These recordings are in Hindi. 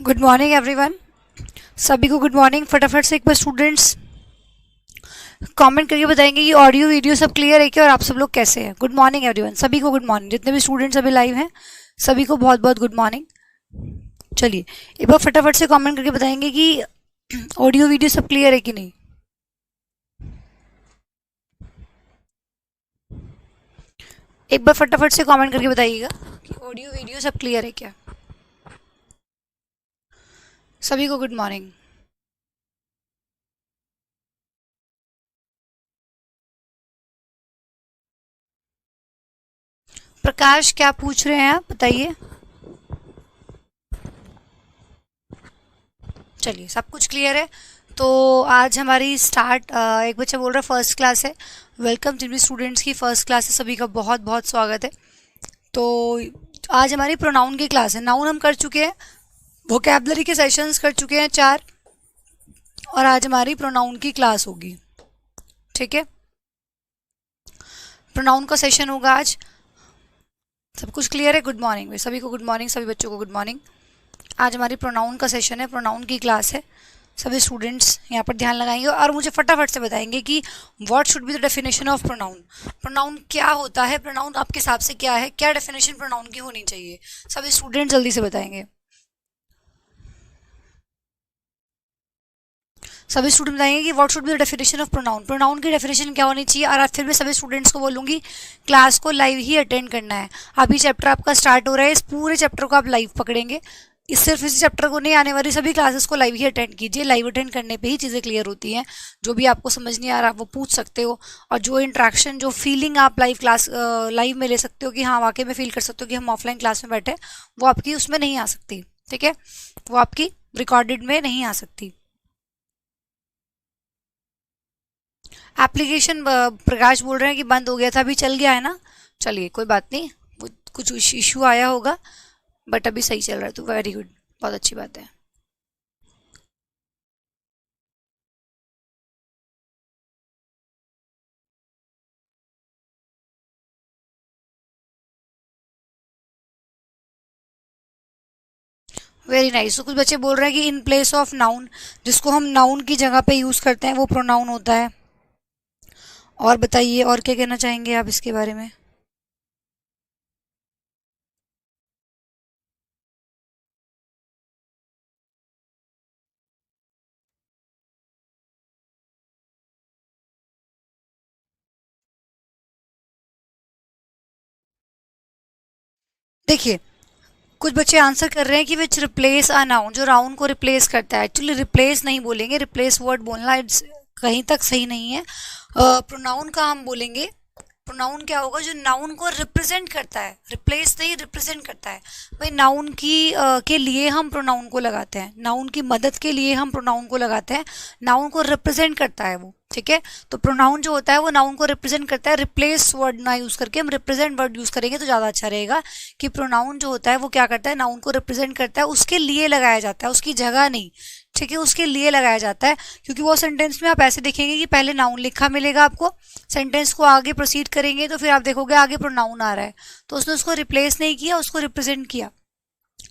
Good morning everyone. सभी को गुड मॉर्निंग। फटाफट से एक बार स्टूडेंट्स कमेंट करके बताएंगे कि ऑडियो वीडियो सब क्लियर है क्या और आप सब लोग कैसे हैं। गुड मॉर्निंग एवरीवन, सभी को गुड मॉर्निंग। जितने भी स्टूडेंट्स अभी लाइव हैं सभी को बहुत बहुत गुड मॉर्निंग। चलिए एक बार फटाफट से कमेंट करके बताएंगे कि ऑडियो वीडियो सब क्लियर है कि नहीं। एक बार फटाफट से कमेंट करके बताइएगा कि ऑडियो वीडियो सब क्लियर है क्या। सभी को गुड मॉर्निंग। प्रकाश क्या पूछ रहे हैं आप बताइए। चलिए सब कुछ क्लियर है तो आज हमारी स्टार्ट। एक बच्चा बोल रहा है फर्स्ट क्लास है। वेलकम जिन भी स्टूडेंट्स की फर्स्ट क्लास है सभी का बहुत बहुत स्वागत है। तो आज हमारी प्रोनाउन की क्लास है। नाउन हम कर चुके हैं, वोकैबलरी के सेशंस कर चुके हैं 4 और आज हमारी प्रोनाउन की क्लास होगी। ठीक है, प्रोनाउन का सेशन होगा आज। सब कुछ क्लियर है। गुड मॉर्निंग सभी को, गुड मॉर्निंग सभी बच्चों को गुड मॉर्निंग। आज हमारी प्रोनाउन का सेशन है, प्रोनाउन की क्लास है। सभी स्टूडेंट्स यहाँ पर ध्यान लगाएंगे और मुझे फटाफट से बताएंगे कि what should be the definition of pronoun. Pronoun क्या होता है, प्रोनाउन आपके हिसाब से क्या है, क्या डेफिनेशन प्रोनाउन की होनी चाहिए। सभी स्टूडेंट जल्दी से बताएंगे। सभी स्टूडेंट बताएंगे कि what should be the definition of pronoun. Pronoun की डेफिनेशन क्या होनी चाहिए। और आज फिर मैं सभी स्टूडेंट्स को बोलूंगी क्लास को लाइव ही अटेंड करना है। अभी चैप्टर आपका स्टार्ट हो रहा है, इस पूरे चैप्टर को आप लाइव पकड़ेंगे। इस सिर्फ इस चैप्टर को नहीं, आने वाली सभी क्लासेस को लाइव ही अटेंड कीजिए। लाइव अटेंड करने पे ही चीज़ें क्लियर होती हैं। जो भी आपको समझ नहीं आ रहा वो पूछ सकते हो और जो इंट्रैक्शन जो फीलिंग आप लाइव क्लास लाइव में ले सकते हो कि हाँ वाकई में फील कर सकते हो कि हम ऑफलाइन क्लास में बैठे, वो आपकी उसमें नहीं आ सकती। ठीक है, वो आपकी रिकॉर्डेड में नहीं आ सकती। एप्लीकेशन प्रकाश बोल रहे हैं कि बंद हो गया था, अभी चल गया है ना। चलिए कोई बात नहीं, वो कुछ इशू आया होगा बट अभी सही चल रहा है तो वेरी गुड, बहुत अच्छी बात है। Very nice. तो कुछ बच्चे बोल रहे हैं कि इन प्लेस ऑफ नाउन, जिसको हम नाउन की जगह पे यूज करते हैं वो प्रोनाउन होता है। और बताइए और क्या कहना चाहेंगे आप इसके बारे में। देखिए कुछ बच्चे आंसर कर रहे हैं कि विच रिप्लेस अ नाउन, जो नाउन को रिप्लेस करता है। एक्चुअली रिप्लेस नहीं बोलेंगे, रिप्लेस वर्ड बोलना इट्स कहीं तक सही नहीं है। प्रोनाउन का हम बोलेंगे। प्रोनाउन क्या होगा, जो नाउन को रिप्रेजेंट करता है, रिप्लेस नहीं रिप्रेजेंट करता है। भाई नाउन की के लिए हम प्रोनाउन को लगाते हैं, नाउन की मदद के लिए हम प्रोनाउन को लगाते हैं। नाउन को रिप्रेजेंट करता है वो। ठीक है, तो प्रोनाउन जो होता है वो नाउन को रिप्रेजेंट करता है। रिप्लेस वर्ड ना यूज करके हम रिप्रेजेंट वर्ड यूज करेंगे तो ज्यादा अच्छा रहेगा। कि प्रोनाउन जो होता है वो क्या करता है, नाउन को रिप्रेजेंट करता है, उसके लिए लगाया जाता है, उसकी जगह नहीं। ठीक है, उसके लिए लगाया जाता है। क्योंकि वो सेंटेंस में आप ऐसे देखेंगे कि पहले नाउन लिखा मिलेगा आपको, सेंटेंस को आगे प्रोसीड करेंगे तो फिर आप देखोगे आगे प्रोनाउन आ रहा है। तो उसने उसको रिप्लेस नहीं किया, उसको रिप्रेजेंट किया।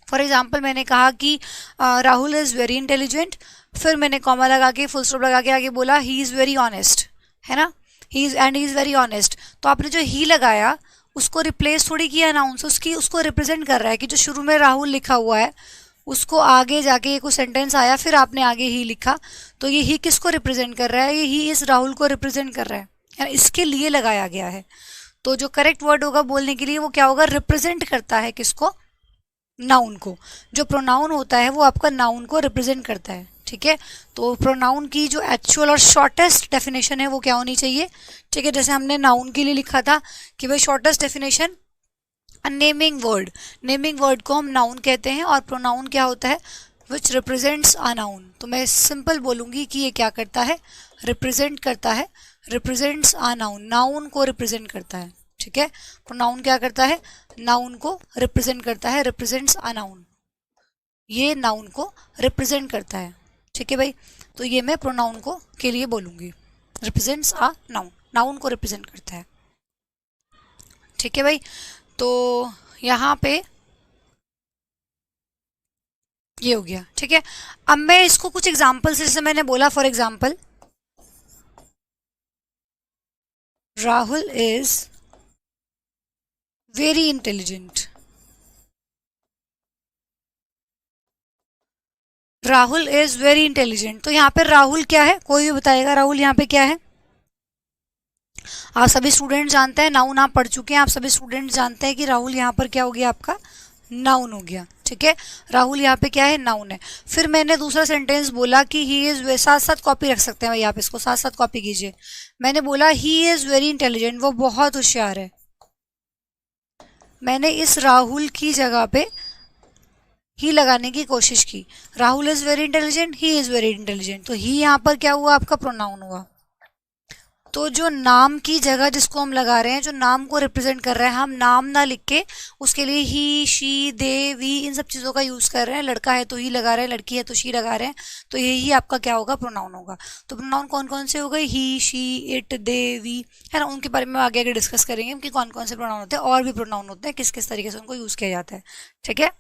फॉर एग्जाम्पल मैंने कहा कि राहुल इज़ वेरी इंटेलिजेंट, फिर मैंने कॉमा लगा के फुल स्टॉप लगा के आगे बोला ही इज़ वेरी ऑनेस्ट, है ना। He is very honest. तो आपने जो ही लगाया उसको रिप्लेस थोड़ी किया नाउन से, उसकी उसको रिप्रेजेंट कर रहा है कि जो शुरू में राहुल लिखा हुआ है उसको आगे जाके कुछ सेंटेंस आया फिर आपने आगे ही लिखा। तो ये ही किसको रिप्रेजेंट कर रहा है, ये ही इस राहुल को रिप्रेजेंट कर रहा है, यानी इसके लिए लगाया गया है। तो जो करेक्ट वर्ड होगा बोलने के लिए वो क्या होगा, रिप्रेजेंट करता है किसको, नाउन को। जो प्रोनाउन होता है वो आपका नाउन को रिप्रेजेंट करता है। ठीक है, तो प्रोनाउन की जो एक्चुअल और शॉर्टेस्ट डेफिनेशन है वो क्या होनी चाहिए। ठीक है, जैसे हमने नाउन के लिए लिखा था कि भाई shortest definition naming word. Naming word को हम नाउन कहते हैं और प्रोनाउन क्या होता है, विच रिप्रेजेंट्स अ नाउन। तो मैं सिंपल बोलूंगी कि ये क्या करता है, रिप्रेजेंट करता है, रिप्रेजेंट्स अ नाउन, नाउन को रिप्रेजेंट करता है। ठीक है, प्रोनाउन क्या करता है, नाउन को रिप्रेजेंट करता है, रिप्रेजेंट्स अ नाउन, ये नाउन को रिप्रेजेंट करता है। ठीक है भाई, तो ये मैं प्रोनाउन को के लिए बोलूंगी, रिप्रेजेंट्स अ नाउन, नाउन को रिप्रेजेंट करता है। ठीक है भाई, तो यहाँ पे ये हो गया, ठीक है। अब मैं इसको कुछ एग्जाम्पल से, जैसे मैंने बोला for example, Rahul is very intelligent. Rahul is very intelligent, तो यहाँ पे राहुल क्या है, कोई भी बताएगा राहुल यहाँ पे क्या है? आप सभी स्टूडेंट जानते हैं, नाउन आप पढ़ चुके हैं, आप सभी स्टूडेंट जानते हैं कि राहुल यहाँ पर क्या हो गया, आपका नाउन हो गया, ठीक है। राहुल यहाँ पे क्या है, नाउन है। फिर मैंने दूसरा सेंटेंस बोला कि ही इज, साथ साथ कॉपी रख सकते हैं भाई, आप इसको साथ साथ कॉपी कीजिए। मैंने बोला ही इज वेरी इंटेलिजेंट, वो बहुत होशियार है। मैंने इस राहुल की जगह पे ही लगाने की कोशिश की। Rahul is very intelligent, he is very intelligent, तो ही यहाँ पर क्या हुआ, आपका प्रोनाउन हुआ। तो जो नाम की जगह जिसको हम लगा रहे हैं, जो नाम को रिप्रेजेंट कर रहे हैं, हम नाम ना लिख के उसके लिए ही, शी, दे, वी, इन सब चीज़ों का यूज़ कर रहे हैं। लड़का है तो ही लगा रहे हैं, लड़की है तो शी लगा रहे हैं, तो यही आपका क्या होगा, प्रोनाउन होगा। तो प्रोनाउन कौन कौन से हो गए, ही, शी, इट, दे, वी, है ना। उनके बारे में आगे आगे डिस्कस करेंगे कि कौन कौन से प्रोनाउन होते हैं, और भी प्रोनाउन होते हैं, किस किस तरीके से उनको यूज़ किया जाता है, ठीक है।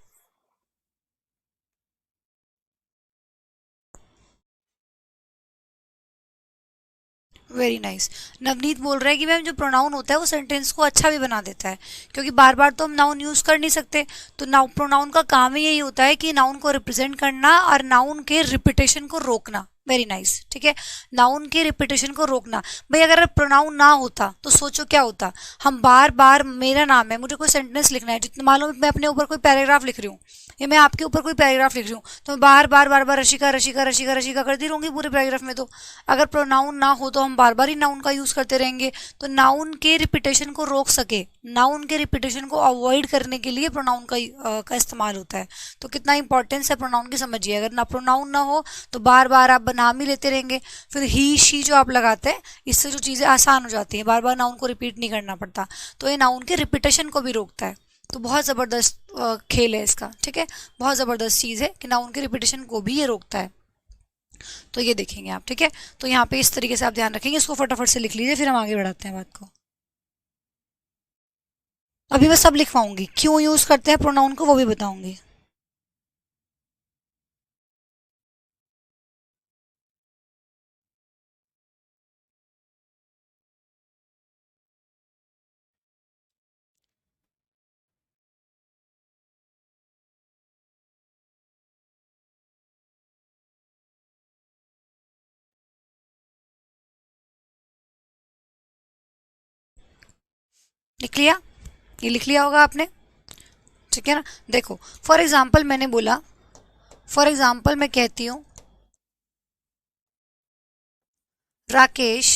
Very nice. नवनीत बोल रहा है कि मैम जो प्रोनाउन होता है वो सेंटेंस को अच्छा भी बना देता है, क्योंकि बार बार तो हम नाउन यूज कर नहीं सकते। तो नाउन, प्रोनाउन का काम ही यही होता है कि नाउन को रिप्रेजेंट करना और नाउन के रिपीटेशन को रोकना। वेरी नाइस, ठीक है। नाउन के रिपीटेशन को रोकना। भाई अगर प्रोनाउन ना होता तो सोचो क्या होता, हम बार बार, मेरा नाम है, मुझे कोई सेंटेंस लिखना है, जितना मालूम मैं अपने ऊपर कोई पैराग्राफ लिख रही हूँ, या मैं आपके ऊपर कोई पैराग्राफ लिख रही हूँ, तो मैं बार बार बार बार रशिका रशिका रशिका रशिका करती रहूंगी पूरे पैराग्राफ में। तो अगर प्रोनाउन ना हो तो हम बार बार ही नाउन का यूज करते रहेंगे। तो नाउन के रिपीटेशन को रोक सके, नाउन के रिपीटेशन को अवॉइड करने के लिए प्रोनाउन का इस्तेमाल होता है। तो कितना इंपॉर्टेंस है प्रोनाउन की, समझिए। अगर ना प्रोनाउन ना हो तो बार बार आप नाम ही लेते रहेंगे। फिर ही, शी जो आप लगाते हैं, इससे जो चीज़ें आसान हो जाती हैं, बार बार नाउन को रिपीट नहीं करना पड़ता। तो ये नाउन के रिपीटेशन को भी रोकता है। तो बहुत ज़बरदस्त खेल है इसका, ठीक है। बहुत ज़बरदस्त चीज़ है कि नाउन के रिपीटेशन को भी ये रोकता है। तो ये देखेंगे आप, ठीक है। तो यहाँ पे इस तरीके से आप ध्यान रखेंगे, इसको फटाफट से लिख लीजिए, फिर हम आगे बढ़ाते हैं बात को। अभी मैं सब लिखवाऊंगी, क्यों यूज़ करते हैं प्रोनाउन को वो भी बताऊंगी। लिख लिया, ये लिख लिया होगा आपने, ठीक है ना। देखो फॉर एग्जाम्पल मैंने बोला, फॉर एग्जाम्पल मैं कहती हूँ Rakesh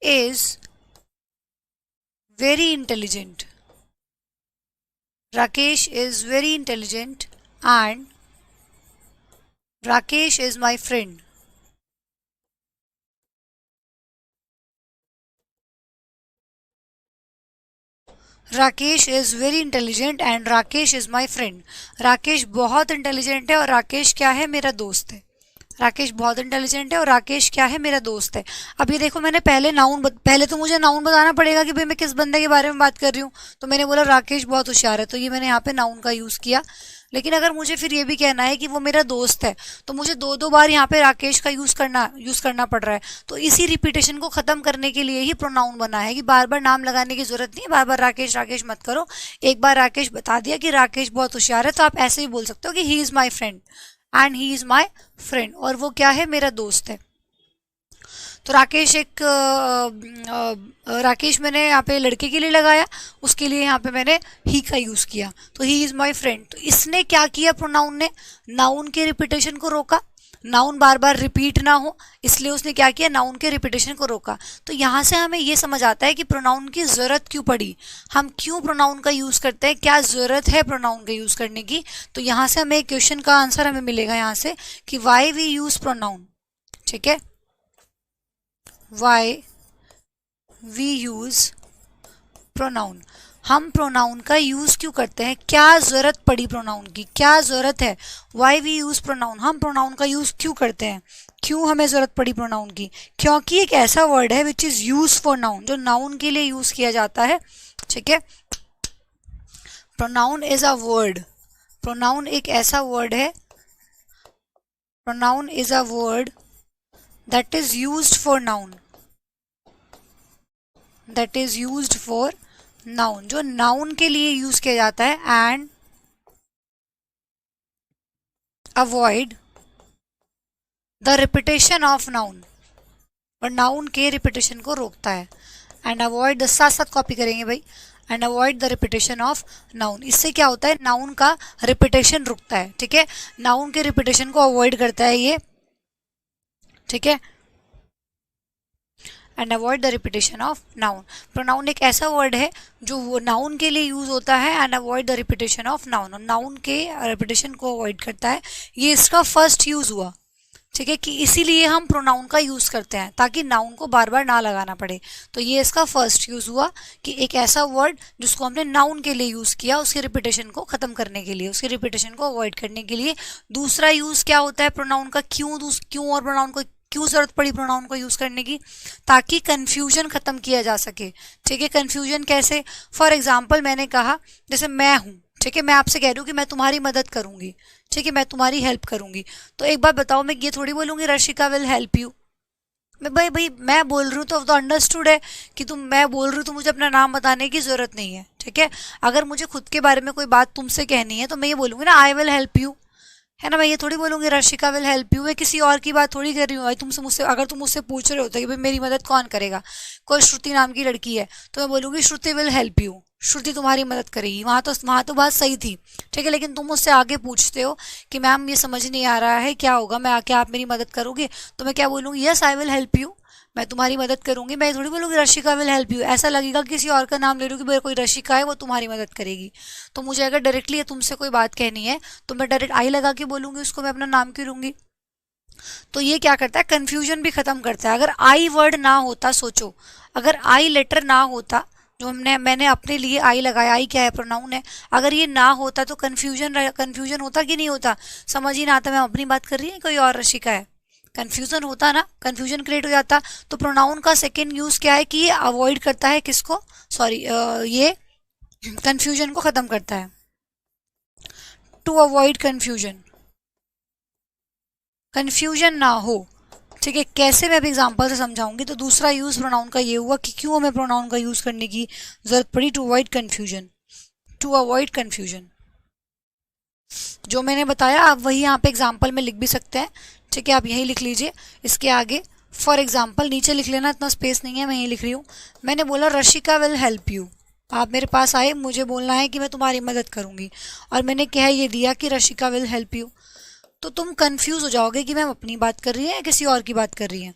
is very intelligent. Rakesh is very intelligent and Rakesh is my friend. Rakesh is very intelligent and Rakesh is my friend. Rakesh बहुत इंटेलिजेंट है और राकेश क्या है, मेरा दोस्त है। राकेश बहुत इंटेलिजेंट है और राकेश क्या है, मेरा दोस्त है। अब ये देखो, मैंने पहले पहले तो मुझे नाउन बताना पड़ेगा कि भाई मैं किस बंदे के बारे में बात कर रही हूँ। तो मैंने बोला राकेश बहुत होशियार है, तो ये मैंने यहाँ पे नाउन का यूज किया। लेकिन अगर मुझे फिर ये भी कहना है कि वो मेरा दोस्त है, तो मुझे दो दो बार यहाँ पे राकेश का यूज करना पड़ रहा है। तो इसी रिपीटेशन को खत्म करने के लिए ही प्रोनाउन बना है कि बार बार नाम लगाने की जरूरत नहीं है, बार बार राकेश राकेश मत करो। एक बार राकेश बता दिया कि राकेश बहुत होशियार है, तो आप ऐसे ही बोल सकते हो कि he is my friend and he is my friend, और वो क्या है, मेरा दोस्त है। तो राकेश राकेश मैंने यहाँ पे लड़के के लिए लगाया, उसके लिए यहाँ पे मैंने ही का यूज किया, तो ही इज माई फ्रेंड। तो इसने क्या किया, प्रोनाउन ने नाउन के रिपीटेशन को रोका, नाउन बार बार रिपीट ना हो, इसलिए उसने क्या किया, नाउन के रिपीटेशन को रोका। तो यहाँ से हमें ये समझ आता है कि प्रोनाउन की जरूरत क्यों पड़ी, हम क्यों प्रोनाउन का यूज करते हैं, क्या जरूरत है प्रोनाउन का यूज करने की। तो यहाँ से हमें क्वेश्चन का आंसर हमें मिलेगा यहाँ से कि वाई वी यूज प्रोनाउन, ठीक है। वाई वी यूज प्रोनाउन, हम प्रोनाउन का यूज क्यों करते हैं, क्या जरूरत पड़ी प्रोनाउन की, क्या जरूरत है। वाई वी यूज प्रोनाउन, हम प्रोनाउन का यूज क्यों करते हैं, क्यों हमें जरूरत पड़ी प्रोनाउन की। क्योंकि एक ऐसा वर्ड है which is use for noun, जो नाउन के लिए यूज किया जाता है, ठीक है। Pronoun is a word pronoun एक ऐसा वर्ड है, pronoun is a word that is used for noun, that is used for noun, जो नाउन के लिए यूज किया जाता है, and avoid the repetition of noun, और नाउन के रिपीटेशन को रोकता है। एंड अवॉइड द, साथ साथ कॉपी करेंगे भाई, and avoid the repetition of noun. इससे क्या होता है, नाउन का रिपीटेशन रुकता है, ठीक है, नाउन के रिपीटेशन को अवॉइड करता है ये, ठीक है, and avoid the repetition of noun. Pronoun एक ऐसा वर्ड है जो वो नाउन के लिए यूज होता है, and avoid the repetition of noun, और नाउन के रिपीटेशन को अवॉइड करता है। ये इसका फर्स्ट यूज हुआ, ठीक है, कि इसीलिए हम प्रोनाउन का यूज करते हैं ताकि नाउन को बार बार ना लगाना पड़े। तो ये इसका फर्स्ट यूज हुआ कि एक ऐसा वर्ड जिसको हमने नाउन के लिए यूज किया, उसके रिपीटेशन को खत्म करने के लिए, उसके रिपीटेशन को अवॉइड करने के लिए। दूसरा यूज क्या होता है प्रोनाउन का, क्यों और प्रोनाउन को क्यों जरूरत पड़ी प्रोनाउन को यूज करने की, ताकि कंफ्यूजन खत्म किया जा सके, ठीक है। कंफ्यूजन कैसे, फॉर एग्जाम्पल मैंने कहा जैसे मैं हूं, ठीक है, मैं आपसे कह रही हूँ कि मैं तुम्हारी मदद करूंगी, ठीक है, मैं तुम्हारी हेल्प करूंगी, तो एक बात बताओ, मैं ये थोड़ी बोलूंगी रशिका विल हेल्प यू, मैं भाई भाई मैं बोल रही हूँ तो अंडरस्टूड है कि तुम, मैं बोल रही हूँ तो मुझे अपना नाम बताने की जरूरत नहीं है, ठीक है। अगर मुझे खुद के बारे में कोई बात तुमसे कहनी है तो मैं ये बोलूंगी ना, आई विल हेल्प यू, है ना, मैं ये थोड़ी बोलूंगी रशिका विल हेल्प यू, मैं किसी और की बात थोड़ी कर रही हूँ भाई। तुमसे मुझसे, अगर तुम मुझसे पूछ रहे होते कि भाई मेरी मदद कौन करेगा, कोई श्रुति नाम की लड़की है, तो मैं बोलूंगी श्रुति विल हेल्प यू, श्रुति तुम्हारी मदद करेगी, वहां तो बात सही थी, ठीक है। लेकिन तुम मुझसे आगे पूछते हो कि मैम ये समझ नहीं आ रहा है क्या होगा, मैं आके आप मेरी मदद करोगे, तो मैं क्या बोलूंगी, yes I will help you, मैं तुम्हारी मदद करूंगी। मैं थोड़ी बोलूंगी रशिका विल हेल्प यू, ऐसा लगेगा किसी और का नाम ले रही हूँ कि भाई कोई रशिका है वो तुम्हारी मदद करेगी। तो मुझे अगर डायरेक्टली तुमसे कोई बात कहनी है तो मैं डायरेक्ट आई लगा के बोलूंगी उसको, मैं अपना नाम क्यों लूंगी। तो ये क्या करता है, कंफ्यूजन भी खत्म करता है। अगर आई वर्ड ना होता, सोचो, अगर आई लेटर ना होता, जो मैंने अपने लिए आई लगाया, आई क्या है, प्रोनाउन है, अगर ये ना होता तो कंफ्यूजन होता कि नहीं होता, समझ ही ना आता मैं अपनी बात कर रही हूँ कोई और रशिका है, कंफ्यूजन होता ना, कंफ्यूजन क्रिएट हो जाता। तो प्रोनाउन का सेकेंड यूज क्या है कि ये अवॉइड करता है किसको, सॉरी, ये कंफ्यूजन को खत्म करता है, टू अवॉइड कंफ्यूजन, कंफ्यूजन ना हो, ठीक है। कैसे, मैं अब एग्जांपल से समझाऊंगी। तो दूसरा यूज प्रोनाउन का ये हुआ कि क्यों हमें प्रोनाउन का यूज करने की जरूरत पड़ी, to avoid confusion, to avoid confusion, जो मैंने बताया आप वही यहाँ पे एग्जाम्पल में लिख भी सकते हैं, ठीक है, आप यही लिख लीजिए इसके आगे, फॉर एग्जाम्पल नीचे लिख लेना, इतना स्पेस नहीं है, मैं यही लिख रही हूँ। मैंने बोला रशिका विल हेल्प यू, आप मेरे पास आए, मुझे बोलना है कि मैं तुम्हारी मदद करूंगी, और मैंने कह ये दिया कि रशिका विल हेल्प यू, तो तुम कंफ्यूज हो जाओगे कि मैम अपनी बात कर रही है या किसी और की बात कर रही है।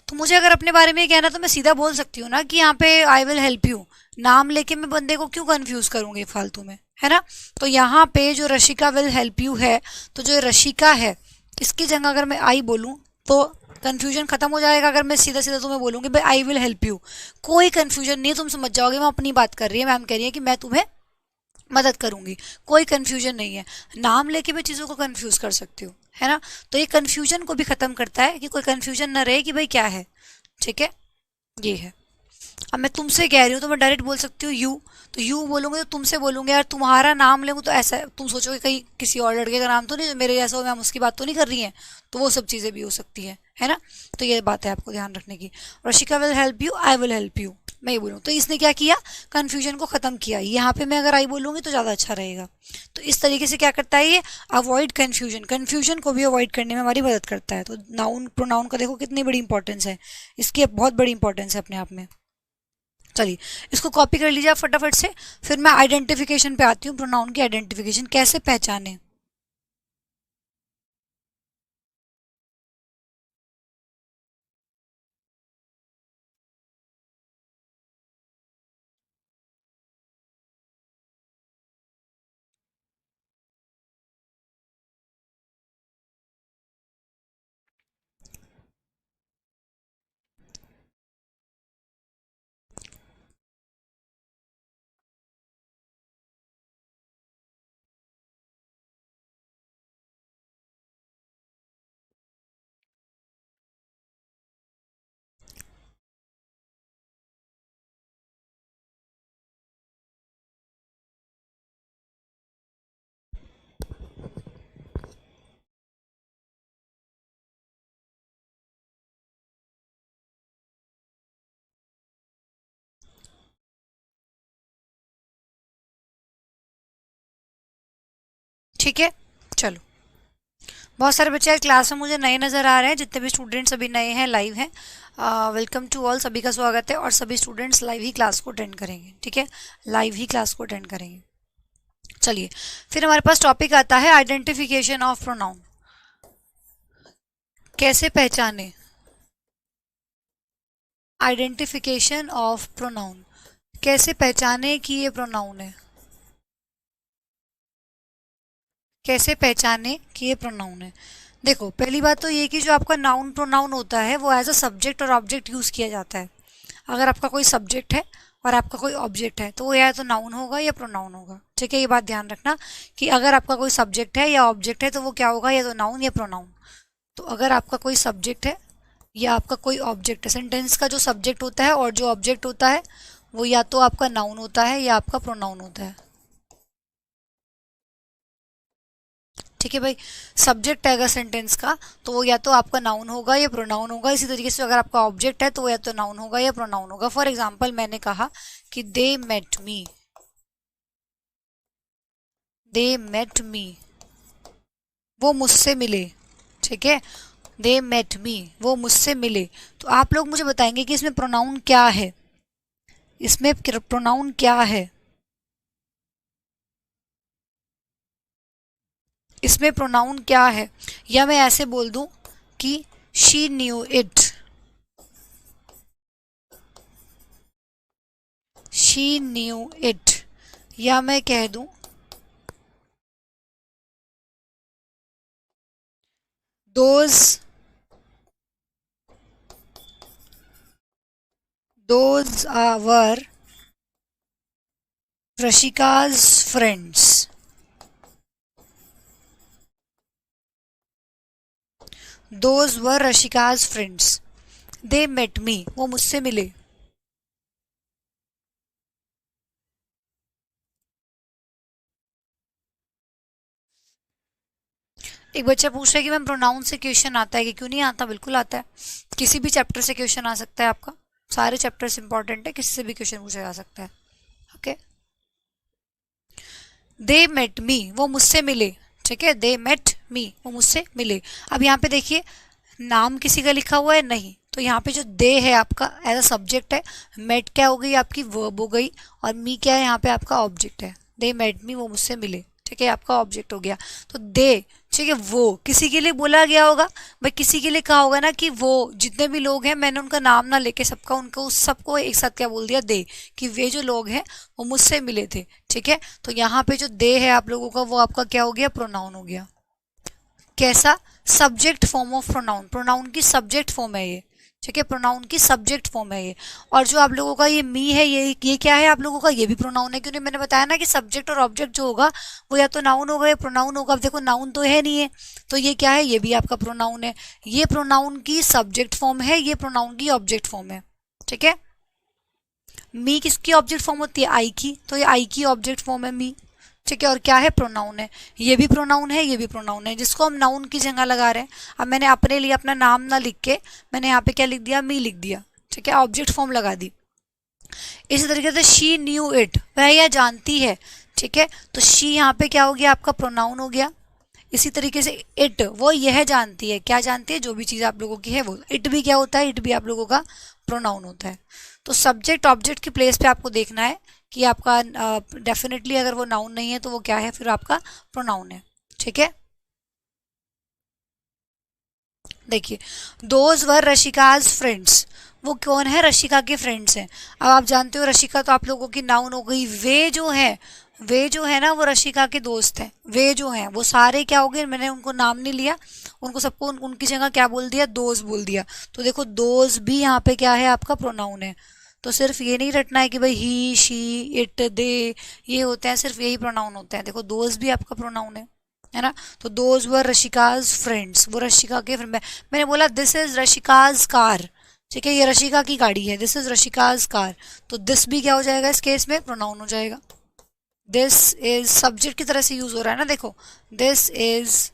तो मुझे अगर अपने बारे में कहना तो मैं सीधा बोल सकती हूँ ना कि यहाँ पे आई विल हेल्प यू, नाम लेके मैं बंदे को क्यों कंफ्यूज करूंगी फालतू में, है ना। तो यहाँ पे जो रशिका विल हेल्प यू है, तो जो रशिका है इसकी जगह अगर मैं आई बोलूँ तो कंफ्यूजन खत्म हो जाएगा। अगर मैं सीधा सीधा तुम्हें बोलूंगी भाई आई विल हेल्प यू, कोई कंफ्यूजन नहीं, तुम समझ जाओगे मैं अपनी बात कर रही है, मैम कह रही है कि मैं तुम्हें मदद करूंगी, कोई कंफ्यूजन नहीं है। नाम लेके मैं चीज़ों को कंफ्यूज कर सकती हूँ, है ना। तो ये कंफ्यूजन को भी खत्म करता है कि कोई कंफ्यूजन ना रहे कि भाई क्या है, ठीक है, ये है। अब मैं तुमसे कह रही हूँ तो मैं डायरेक्ट बोल सकती हूँ यू, तो यू बोलूंगी तो तुमसे बोलूंगी, यार तुम्हारा नाम लूंगी तो ऐसा तुम सोचोगे कहीं किसी और लड़के का नाम तो नहीं जो मेरे जैसा हो, मैम उसकी बात तो नहीं कर रही है, तो वो सब चीज़ें भी हो सकती है ना। तो ये बात है आपको ध्यान रखने की। Rashika will help you, I will help you, मैं ये बोलूँ तो इसने क्या किया, कन्फ्यूजन को खत्म किया। यहाँ पे मैं अगर आई बोलूंगी तो ज़्यादा अच्छा रहेगा। तो इस तरीके से क्या करता है ये, अवॉइड कन्फ्यूजन, कन्फ्यूजन को भी अवॉइड करने में हमारी मदद करता है। तो नाउन प्रोनाउन का देखो कितनी बड़ी इंपॉर्टेंस है, इसकी बहुत बड़ी इंपॉर्टेंस है अपने आप में। चलिए इसको कॉपी कर लीजिए आप फटाफट से, फिर मैं आइडेंटिफिकेशन पे आती हूँ। प्रोनाउन की आइडेंटिफिकेशन कैसे पहचाने। ठीक है, चलो। बहुत सारे बच्चे क्लास में मुझे नए नज़र आ रहे हैं, जितने भी स्टूडेंट्स अभी नए हैं, लाइव हैं। वेलकम टू ऑल, सभी का स्वागत है। और सभी स्टूडेंट्स लाइव ही क्लास को अटेंड करेंगे, ठीक है, लाइव ही क्लास को अटेंड करेंगे। चलिए, फिर हमारे पास टॉपिक आता है आइडेंटिफिकेशन ऑफ प्रोनाउन। कैसे पहचाने, आइडेंटिफिकेशन ऑफ प्रोनाउन, कैसे पहचाने कि ये प्रोनाउन है, कैसे पहचाने कि ये प्रोनाउन है। देखो, पहली बात तो ये कि जो आपका नाउन प्रोनाउन होता है वो एज अ सब्जेक्ट और ऑब्जेक्ट यूज़ किया जाता है। अगर आपका कोई सब्जेक्ट है और आपका कोई ऑब्जेक्ट है तो वो या तो नाउन होगा या प्रोनाउन होगा, ठीक है। ये बात ध्यान रखना कि अगर आपका कोई सब्जेक्ट है या ऑब्जेक्ट है तो वो क्या होगा, या तो नाउन या प्रोनाउन। तो अगर आपका कोई सब्जेक्ट है या आपका कोई ऑब्जेक्ट है, सेंटेंस का जो सब्जेक्ट होता है और जो ऑब्जेक्ट होता है वो या तो आपका नाउन होता है या आपका प्रोनाउन होता है, ठीक है भाई। सब्जेक्ट है अगर सेंटेंस का तो वो या तो आपका नाउन होगा या प्रोनाउन होगा। इसी तरीके से अगर आपका ऑब्जेक्ट है तो वो या तो नाउन होगा या प्रोनाउन होगा। फॉर एग्जाम्पल, मैंने कहा कि दे मेट मी, दे मेट मी, वो मुझसे मिले, ठीक है। दे मेट मी, वो मुझसे मिले। तो आप लोग मुझे बताएंगे कि इसमें प्रोनाउन क्या है, इसमें प्रोनाउन क्या है, इसमें प्रोनाउन क्या है। या मैं ऐसे बोल दूं कि she knew it, she knew it. या मैं कह दूं those those our Rashika's friends, those were Rashika's friends. They met me, वो मुझसे मिले। एक बच्चा पूछ रहा है कि मैम प्रोनाउन से क्वेश्चन आता है कि क्यों नहीं आता। बिल्कुल आता है, किसी भी चैप्टर से क्वेश्चन आ सकता है आपका। सारे चैप्टर्स इंपॉर्टेंट है, किसी से भी क्वेश्चन पूछा जा सकता है, ओके। दे मेट मी, वो मुझसे मिले, ठीक है। दे मेट मी, वो मुझसे मिले। अब यहाँ पे देखिए, नाम किसी का लिखा हुआ है नहीं, तो यहाँ पे जो दे है आपका एज अ सब्जेक्ट है, मेट क्या हो गई आपकी, वर्ब हो गई, और मी क्या है यहाँ पे आपका ऑब्जेक्ट है। दे मेट मी, वो मुझसे मिले, ठीक है, आपका ऑब्जेक्ट हो गया। तो दे, ठीक है, वो किसी के लिए बोला गया होगा भाई, किसी के लिए कहा होगा ना कि वो जितने भी लोग हैं, मैंने उनका नाम ना लेके सबका उनको उस सबको एक साथ क्या बोल दिया, दे, कि वे जो लोग हैं वो मुझसे मिले थे, ठीक है। तो यहाँ पे जो दे है आप लोगों का वो आपका क्या हो गया, प्रोनाउन हो गया। कैसा, subject form of pronoun, pronoun की सब्जेक्ट फॉर्म है ये, ठीक है, प्रोनाउन की सब्जेक्ट फॉर्म है ये। और जो आप लोगों का ये मी है, ये क्या है आप लोगों का, ये भी प्रोनाउन है, क्योंकि मैंने बताया ना कि सब्जेक्ट और ऑब्जेक्ट जो होगा वो या तो नाउन होगा या प्रोनाउन होगा। अब देखो, नाउन तो है नहीं है, तो ये क्या है, ये भी आपका प्रोनाउन है। ये प्रोनाउन की सब्जेक्ट फॉर्म है, ये प्रोनाउन की ऑब्जेक्ट फॉर्म है, ठीक है। मी किसकी ऑब्जेक्ट फॉर्म होती है, आई की, तो ये आई की ऑब्जेक्ट फॉर्म है मी, ठीक है। और क्या है, प्रोनाउन है, ये भी प्रोनाउन है, ये भी प्रोनाउन है, जिसको हम नाउन की जगह लगा रहे हैं। अब मैंने अपने लिए अपना नाम ना लिख के मैंने यहाँ पे क्या लिख दिया, मी लिख दिया, ठीक है, ऑब्जेक्ट फॉर्म लगा दी। इसी तरीके से शी न्यू इट, वह यह जानती है, ठीक है। तो शी यहाँ पे क्या हो गया, आपका प्रोनाउन हो गया। इसी तरीके से इट, वो यह जानती है, क्या जानती है, जो भी चीज़ आप लोगों की है वो। इट भी क्या होता है, इट भी आप लोगों का प्रोनाउन होता है। तो सब्जेक्ट ऑब्जेक्ट की प्लेस पे आपको देखना है कि आपका डेफिनेटली अगर वो नाउन नहीं है तो वो क्या है, फिर आपका प्रोनाउन है, ठीक है। देखिए, दोज वर रशिकाज फ्रेंड्स, वो कौन है, रशिका के फ्रेंड्स हैं। अब आप जानते हो रशिका तो आप लोगों की नाउन हो गई। वे जो है ना वो रशिका के दोस्त हैं। वे जो हैं वो सारे क्या हो गए, मैंने उनको नाम नहीं लिया, उनको सबको उनकी जगह क्या बोल दिया, दोज बोल दिया। तो देखो, दोज भी यहाँ पे क्या है, आपका प्रोनाउन है। तो सिर्फ ये नहीं रटना है कि भाई ही, शी, इट, दे ये होते हैं, सिर्फ यही प्रोनाउन होते हैं। देखो, दोज भी आपका प्रोनाउन है ना। तो दोज वर रशिकाज फ्रेंड्स, वो रशिका के फ्रेंड। मैंने बोला दिस इज रशिकाज कार, ठीक है, ये रशिका की गाड़ी है, दिस इज रशिकाज कार। तो दिस भी क्या हो जाएगा, इस केस में प्रोनाउन हो जाएगा। दिस इज सब्जेक्ट की तरह से यूज हो रहा है ना, देखो, दिस इज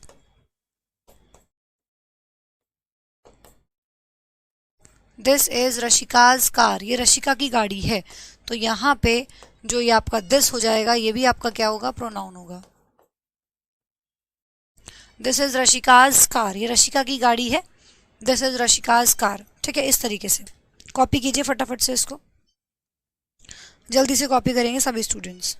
रशिकाज कार, ये रशिका की गाड़ी है। तो यहाँ पे जो ये आपका दिस हो जाएगा, ये भी आपका क्या होगा, प्रोनाउन होगा। दिस इज रशिकाज कार, ये रशिका की गाड़ी है, दिस इज रशिकाज कार। ठीक है, इस तरीके से कॉपी कीजिए फटाफट से इसको, जल्दी से कॉपी करेंगे सभी स्टूडेंट्स।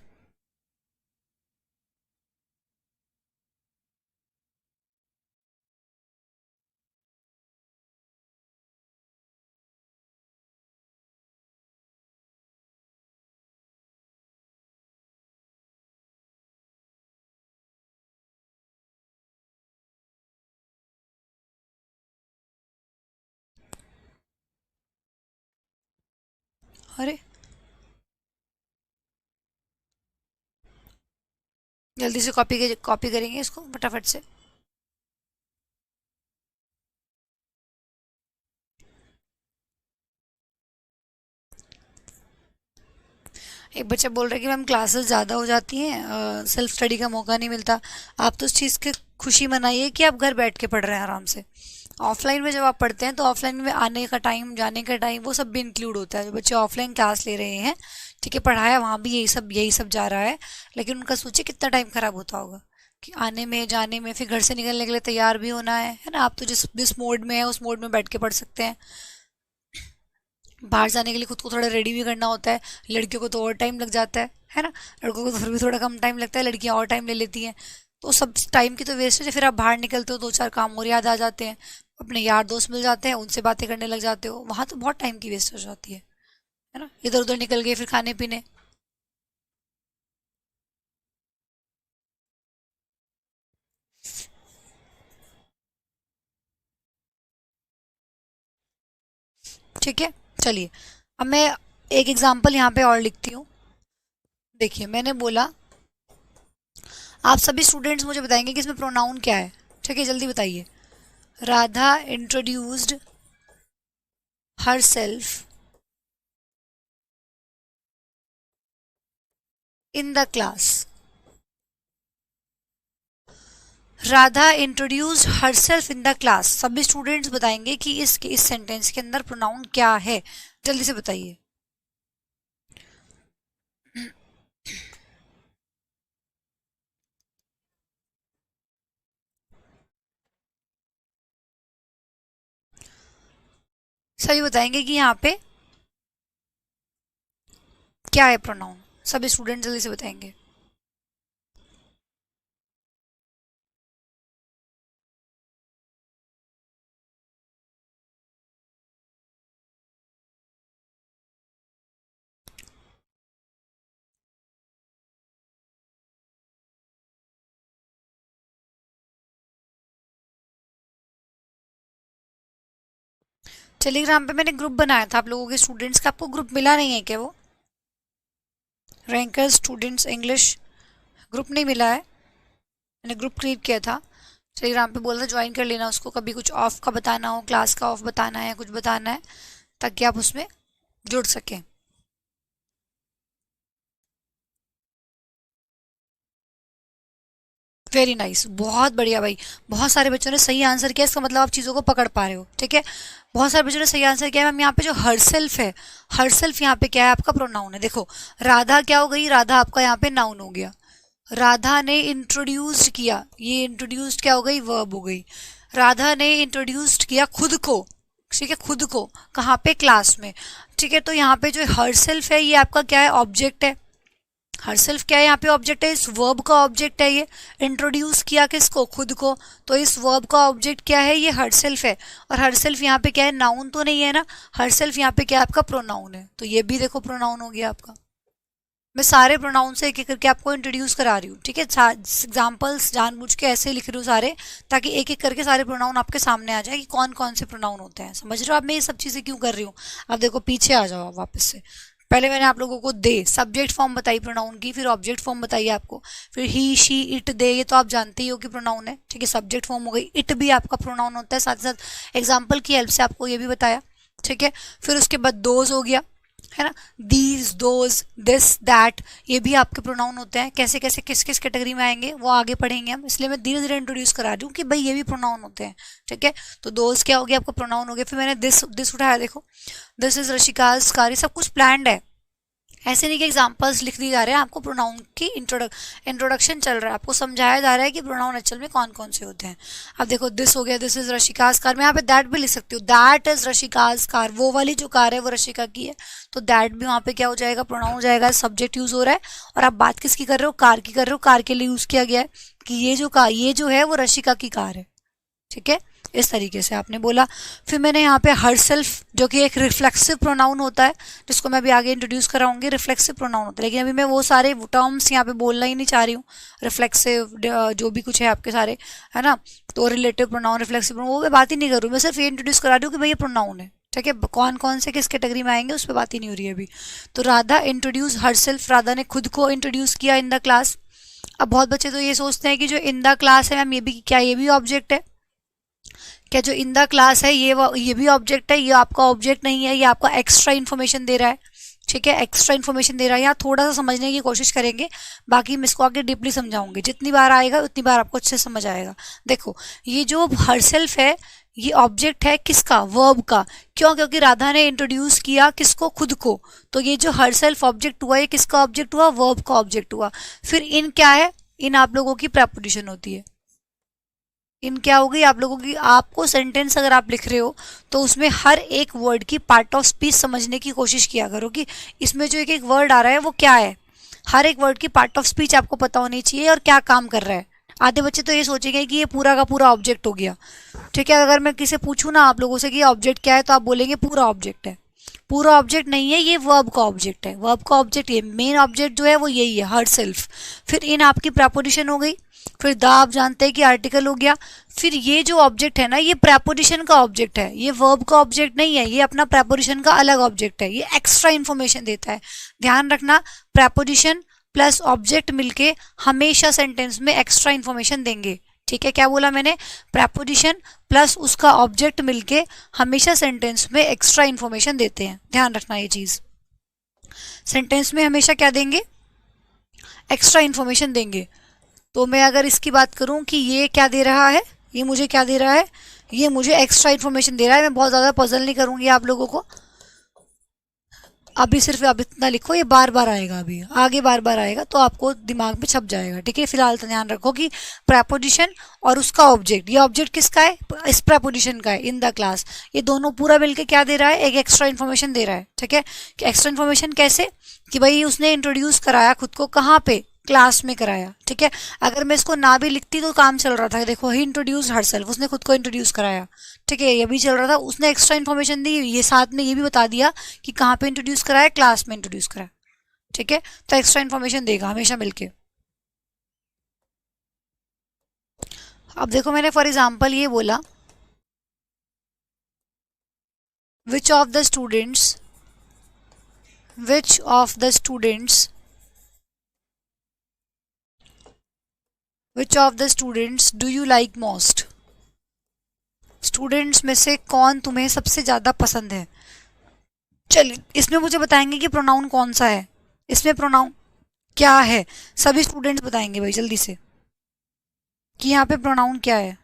अरे जल्दी से कॉपी करेंगे इसको फटाफट से। एक बच्चा बोल रहा है कि मैम क्लासेस ज़्यादा हो जाती हैं, सेल्फ स्टडी का मौका नहीं मिलता। आप तो उस चीज़ की खुशी मनाइए कि आप घर बैठ के पढ़ रहे हैं आराम से। ऑफलाइन में जब आप पढ़ते हैं तो ऑफलाइन में आने का टाइम, जाने का टाइम, वो सब भी इंक्लूड होता है। जो बच्चे ऑफलाइन क्लास ले रहे हैं, ठीक है, पढ़ाया वहाँ भी यही सब जा रहा है, लेकिन उनका सोचिए कितना टाइम खराब होता होगा कि आने में जाने में, फिर घर से निकलने के लिए तैयार भी होना है ना। आप तो जिस जिस मोड में है उस मोड में बैठ के पढ़ सकते हैं। बाहर जाने के लिए खुद को थोड़ा रेडी भी करना होता है, लड़कियों को तो और टाइम लग जाता है ना। लड़कों को तो फिर भी थोड़ा कम टाइम लगता है, लड़कियां और टाइम ले लेती हैं। तो सब टाइम की तो वेस्ट है। फिर आप बाहर निकलते हो, दो चार काम और याद आ जाते हैं, अपने यार दोस्त मिल जाते हैं, उनसे बातें करने लग जाते हो, वहां तो बहुत टाइम की वेस्ट हो जाती है ना। इधर उधर निकल गए फिर खाने पीने। ठीक है, चलिए अब मैं एक एग्जाम्पल यहाँ पे और लिखती हूँ। देखिए मैंने बोला, आप सभी स्टूडेंट्स मुझे बताएंगे कि इसमें प्रोनाउन क्या है। ठीक है, जल्दी बताइए। Radha introduced her self in the class. Radha introduced herself in the class. सभी स्टूडेंट्स बताएंगे कि इस सेंटेंस के अंदर प्रोनाउन क्या है। जल्दी से बताइए। सभी बताएंगे कि यहाँ पे क्या है प्रोनाउन। सभी स्टूडेंट जल्दी से बताएंगे। टेलीग्राम पे मैंने ग्रुप बनाया था आप लोगों के स्टूडेंट्स का, आपको ग्रुप मिला नहीं है क्या? वो रैंकर स्टूडेंट्स इंग्लिश ग्रुप नहीं मिला है? मैंने ग्रुप क्रिएट किया था टेलीग्राम पे, बोला था ज्वाइन कर लेना उसको। कभी कुछ ऑफ का बताना हो, क्लास का ऑफ बताना है, कुछ बताना है, ताकि आप उसमें जुड़ सकें। वेरी नाइस, बहुत बढ़िया भाई। बहुत सारे बच्चों ने सही आंसर किया, इसका मतलब आप चीज़ों को पकड़ पा रहे हो। ठीक है, बहुत सारे बच्चों ने सही आंसर किया। मैम यहाँ पे जो हरसेल्फ है, हरसेल्फ यहाँ पे क्या है? आपका प्रोनाउन है। देखो राधा क्या हो गई? राधा आपका यहाँ पे नाउन हो गया। राधा ने इंट्रोड्यूस्ड किया, ये इंट्रोड्यूस्ड क्या हो गई? वर्ब हो गई। राधा ने इंट्रोड्यूस्ड किया खुद को, ठीक है, खुद को कहाँ पे? क्लास में। ठीक है, तो यहाँ पे जो हरसेल्फ है ये आपका क्या है? ऑब्जेक्ट है। हर सेल्फ क्या है? यहाँ पे ऑब्जेक्ट है, इस वर्ब का ऑब्जेक्ट है ये। इंट्रोड्यूस किया किसको? खुद को। तो इस वर्ब का ऑब्जेक्ट क्या है? ये हर सेल्फ है। और हर सेल्फ यहाँ पे क्या है? नाउन तो नहीं है ना। हर सेल्फ यहाँ पे क्या है? आपका प्रोनाउन है। तो ये भी देखो प्रोनाउन हो गया आपका। मैं सारे प्रोनाउन से एक एक करके आपको इंट्रोड्यूस करा रही हूँ। ठीक है, एग्जाम्पल्स जानबूझ के ऐसे लिख रही हूँ सारे, ताकि एक एक करके सारे प्रोनाउन आपके सामने आ जाए कि कौन कौन से प्रोनाउन होते हैं। समझ रहे हो आप मैं ये सब चीज़ें क्यों कर रही हूँ? अब देखो पीछे आ जाओ वापस से। पहले मैंने आप लोगों को दे सब्जेक्ट फॉर्म बताई प्रोनाउन की, फिर ऑब्जेक्ट फॉर्म बताई आपको, फिर ही शी इट दे, ये तो आप जानते ही हो कि प्रोनाउन है। ठीक है, सब्जेक्ट फॉर्म हो गई। इट भी आपका प्रोनाउन होता है, साथ ही साथ एग्जाम्पल की हेल्प से आपको ये भी बताया। ठीक है, फिर उसके बाद दोज हो गया, है ना। दीज, दोज, दिस, दैट, ये भी आपके प्रोनाउन होते हैं। कैसे कैसे किस किस कैटेगरी में आएंगे वो आगे पढ़ेंगे हम, इसलिए मैं धीरे धीरे इंट्रोड्यूस करा रही हूँ कि भाई ये भी प्रोनाउन होते हैं। ठीक है, तो दोज क्या हो गया? आपका प्रोनाउन हो गया। फिर मैंने दिस दिस उठाया, देखो दिस इज रशिकाज कार, सब कुछ प्लान्ड है ऐसे नहीं कि एग्जांपल्स लिख दिए जा रहे हैं, आपको प्रोनाउन की इंट्रोडक्शन चल रहा है, आपको समझाया जा रहा है कि प्रोनाउन एक्चुअल में कौन कौन से होते हैं। अब देखो दिस हो गया, दिस इज रशिकाज कार, मैं यहाँ पे दैट भी लिख सकती हूँ, दैट इज रशिकाज कार, वो वाली जो कार है वो रशिका की है, तो दैट भी वहाँ पे क्या हो जाएगा, प्रोनाउन हो जाएगा, सब्जेक्ट यूज हो रहा है। और आप बात किसकी कर रहे हो, कार की कर रहे हो, कार के लिए यूज किया गया है कि ये जो है वो रशिका की कार है, ठीक है, इस तरीके से आपने बोला। फिर मैंने यहाँ पे हर सेल्फ जो कि एक रिफ्लेक्सिव प्रोनाउन होता है, जिसको मैं अभी आगे इंट्रोड्यूस कराऊंगी, रिफ्लेक्सिव प्रोनाउन होता है, लेकिन अभी मैं वो सारे टर्म्स यहाँ पे बोलना ही नहीं चाह रही हूँ। रिफ्लेक्सिव जो भी कुछ है आपके सारे, है ना, तो रिलेटिव प्रोनाउन, रिफ्लेक्सिव प्रोनाउन, वो मैं बात ही नहीं कर रही हूँ, मैं सिर्फ ये इंट्रोड्यूस करा रही हूँ कि भाई ये प्रोनाउन है, ठीक है, कौन कौन से किस कैटेगरी में आएंगे उस पर बात ही नहीं हो रही है अभी। तो Radha introduce her self, Radha ने खुद को इंट्रोड्यूस किया इन द क्लास। अब बहुत बच्चे तो ये सोचते हैं कि जो इन द क्लास है मैम, ये भी क्या, ये भी ऑब्जेक्ट है क्या, जो इन द क्लास है ये भी ऑब्जेक्ट है, ये आपका ऑब्जेक्ट नहीं है, ये आपका एक्स्ट्रा इन्फॉर्मेशन दे रहा है, ठीक है, एक्स्ट्रा इन्फॉर्मेशन दे रहा है। यहाँ थोड़ा सा समझने की कोशिश करेंगे, बाकी मैं इसको आगे डीपली समझाऊंगी, जितनी बार आएगा उतनी बार आपको अच्छे से समझ आएगा। देखो ये जो हरसेल्फ है ये ऑब्जेक्ट है किसका, वर्ब का, क्यों, क्योंकि राधा ने इंट्रोड्यूस किया किसको, खुद को, तो ये जो हरसेल्फ ऑब्जेक्ट हुआ ये किसका ऑब्जेक्ट हुआ, वर्ब का ऑब्जेक्ट हुआ। फिर इन क्या है, इन आप लोगों की प्रेपोजिशन होती है, इन क्या होगी आप लोगों की, आपको सेंटेंस अगर आप लिख रहे हो तो उसमें हर एक वर्ड की पार्ट ऑफ स्पीच समझने की कोशिश किया करो कि इसमें जो एक एक वर्ड आ रहा है वो क्या है, हर एक वर्ड की पार्ट ऑफ स्पीच आपको पता होनी चाहिए और क्या काम कर रहा है। आधे बच्चे तो ये सोचेंगे कि ये पूरा का पूरा ऑब्जेक्ट हो गया, ठीक है, अगर मैं किसी पूछूं ना आप लोगों से कि ऑब्जेक्ट क्या है तो आप बोलेंगे पूरा ऑब्जेक्ट है, पूरा ऑब्जेक्ट नहीं है, ये वर्ब का ऑब्जेक्ट है, वर्ब का ऑब्जेक्ट ये मेन ऑब्जेक्ट जो है वो यही है, हर सेल्फ। फिर इन आपकी प्रेपोजिशन हो गई, फिर द आप जानते हैं कि आर्टिकल हो गया। फिर ये जो ऑब्जेक्ट है ना ये प्रेपोजिशन का ऑब्जेक्ट है, ये वर्ब का ऑब्जेक्ट नहीं है, ये अपना प्रेपोजिशन का अलग ऑब्जेक्ट है, ये एक्स्ट्रा इन्फॉर्मेशन देता है। ध्यान रखना, प्रेपोजिशन प्लस ऑब्जेक्ट मिलके हमेशा सेंटेंस में एक्स्ट्रा इन्फॉर्मेशन देंगे, ठीक है, क्या बोला मैंने, प्रेपोजिशन प्लस उसका ऑब्जेक्ट मिलके हमेशा सेंटेंस में एक्स्ट्रा इन्फॉर्मेशन देते हैं, ध्यान रखना ये चीज, सेंटेंस में हमेशा क्या देंगे, एक्स्ट्रा इन्फॉर्मेशन देंगे। तो मैं अगर इसकी बात करूं कि ये क्या दे रहा है, ये मुझे क्या दे रहा है, ये मुझे एक्स्ट्रा इन्फॉर्मेशन दे रहा है, मैं बहुत ज़्यादा पजल नहीं करूंगी आप लोगों को, अभी सिर्फ अब इतना लिखो, ये बार बार आएगा, अभी आगे बार बार आएगा तो आपको दिमाग में छप जाएगा, ठीक है। फिलहाल तो ध्यान रखो कि प्रेपोजिशन और उसका ऑब्जेक्ट, ये ऑब्जेक्ट किसका है, इस प्रेपोजिशन का है, इन द क्लास, ये दोनों पूरा मिलके क्या दे रहा है, एक एक्स्ट्रा इन्फॉर्मेशन दे रहा है, ठीक है। कि एक्स्ट्रा इन्फॉर्मेशन कैसे, कि भाई उसने इंट्रोड्यूस कराया खुद को, कहाँ पे, क्लास में कराया, ठीक है। अगर मैं इसको ना भी लिखती तो काम चल रहा था, देखो ही इंट्रोड्यूस हरसेल्फ, उसने खुद को इंट्रोड्यूस कराया, ठीक है, ये भी चल रहा था, उसने एक्स्ट्रा इन्फॉर्मेशन दी, ये साथ में ये भी बता दिया कि कहाँ पे इंट्रोड्यूस कराया, क्लास में इंट्रोड्यूस कराया, ठीक है, तो एक्स्ट्रा इन्फॉर्मेशन देगा हमेशा मिलके। अब देखो मैंने फॉर एग्जाम्पल ये बोला, which of the students, which of the students, which of the students do you like most, students में से कौन तुम्हें सबसे ज्यादा पसंद है। चलिए इसमें मुझे बताएंगे कि प्रोनाउन कौन सा है, इसमें प्रोनाउन क्या है, सभी स्टूडेंट्स बताएंगे भाई जल्दी से कि यहाँ पे प्रोनाउन क्या है।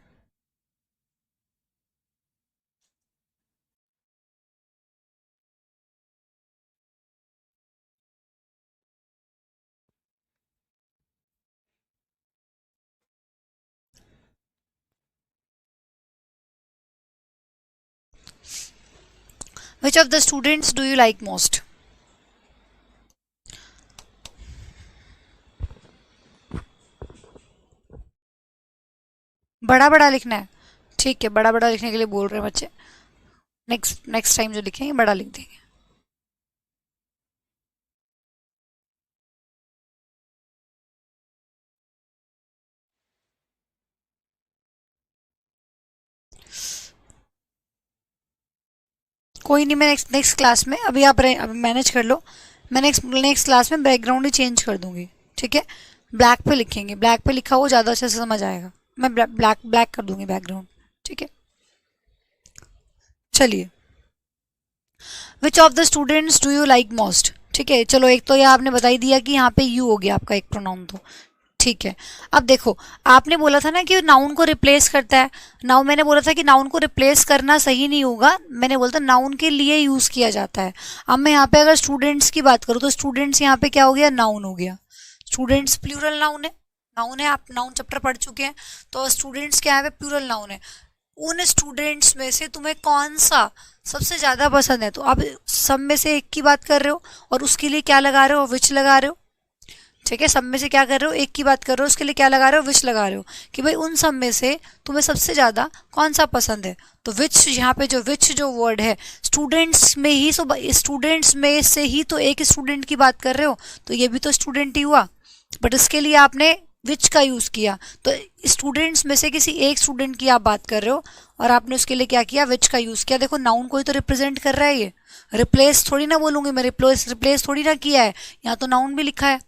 Which of the students do you like most, बड़ा बड़ा लिखना है, ठीक है, बड़ा बड़ा लिखने के लिए बोल रहे हैं बच्चे, नेक्स्ट नेक्स्ट टाइम जो लिखेंगे बड़ा लिख देंगे। कोई नहीं, मैं नेक्स्ट नेक्स्ट क्लास में, अभी आप अभी मैनेज कर लो, मैं नेक्स्ट नेक्स्ट क्लास में बैकग्राउंड ही चेंज कर दूंगी, ठीक है, ब्लैक पे लिखेंगे, ब्लैक पे लिखा हो ज़्यादा अच्छे से समझ आएगा, मैं ब्लैक ब्लैक कर दूंगी बैकग्राउंड, ठीक है। चलिए, which of the students do you like most, ठीक है, चलो एक तो ये आपने बता ही दिया कि यहाँ पे यू हो गया आपका एक प्रोनाउन, तो ठीक है। अब देखो, आपने बोला था ना कि नाउन को रिप्लेस करता है। नाउ मैंने बोला था कि नाउन को रिप्लेस करना सही नहीं होगा, मैंने बोला था नाउन के लिए यूज किया जाता है। अब मैं यहाँ पे अगर स्टूडेंट्स की बात करूँ तो स्टूडेंट्स यहाँ पे क्या हो गया, नाउन हो गया। स्टूडेंट्स प्लूरल नाउन है, नाउन है, आप नाउन चैप्टर पढ़ चुके हैं। तो स्टूडेंट्स क्या है, प्लूरल नाउन है। उन स्टूडेंट्स में से तुम्हें कौन सा सबसे ज्यादा पसंद है, तो आप सब में से एक की बात कर रहे हो और उसके लिए क्या लगा रहे हो, विच लगा रहे हो। ठीक है, सब में से क्या कर रहे हो, एक की बात कर रहे हो, उसके लिए क्या लगा रहे हो, विच लगा रहे हो, कि भाई उन सब में से तुम्हें सबसे ज्यादा कौन सा पसंद है। तो विच, यहाँ पे जो विच जो वर्ड है, स्टूडेंट्स में ही, सो स्टूडेंट्स में से ही तो एक स्टूडेंट की बात कर रहे हो, तो ये भी तो स्टूडेंट ही हुआ। बट इसके लिए आपने विच का यूज किया, तो स्टूडेंट्स में से किसी एक स्टूडेंट की आप बात कर रहे हो और आपने उसके लिए क्या किया, विच का यूज किया। देखो नाउन को ही तो रिप्रेजेंट कर रहा है ये, रिप्लेस थोड़ी ना बोलूंगी मैं, रिप्लेस रिप्लेस थोड़ी ना किया है, यहाँ तो नाउन भी लिखा है।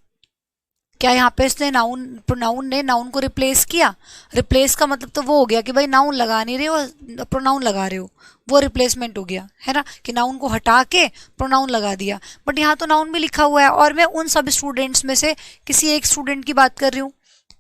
क्या यहाँ पे इसने नाउन, प्रोनाउन ने नाउन को रिप्लेस किया। रिप्लेस का मतलब तो वो हो गया कि भाई नाउन लगा नहीं रहे हो, प्रोनाउन लगा रहे हो, वो रिप्लेसमेंट हो गया है ना, कि नाउन को हटा के प्रोनाउन लगा दिया। बट यहाँ तो नाउन भी लिखा हुआ है और मैं उन सब स्टूडेंट्स में से किसी एक स्टूडेंट की बात कर रही हूँ।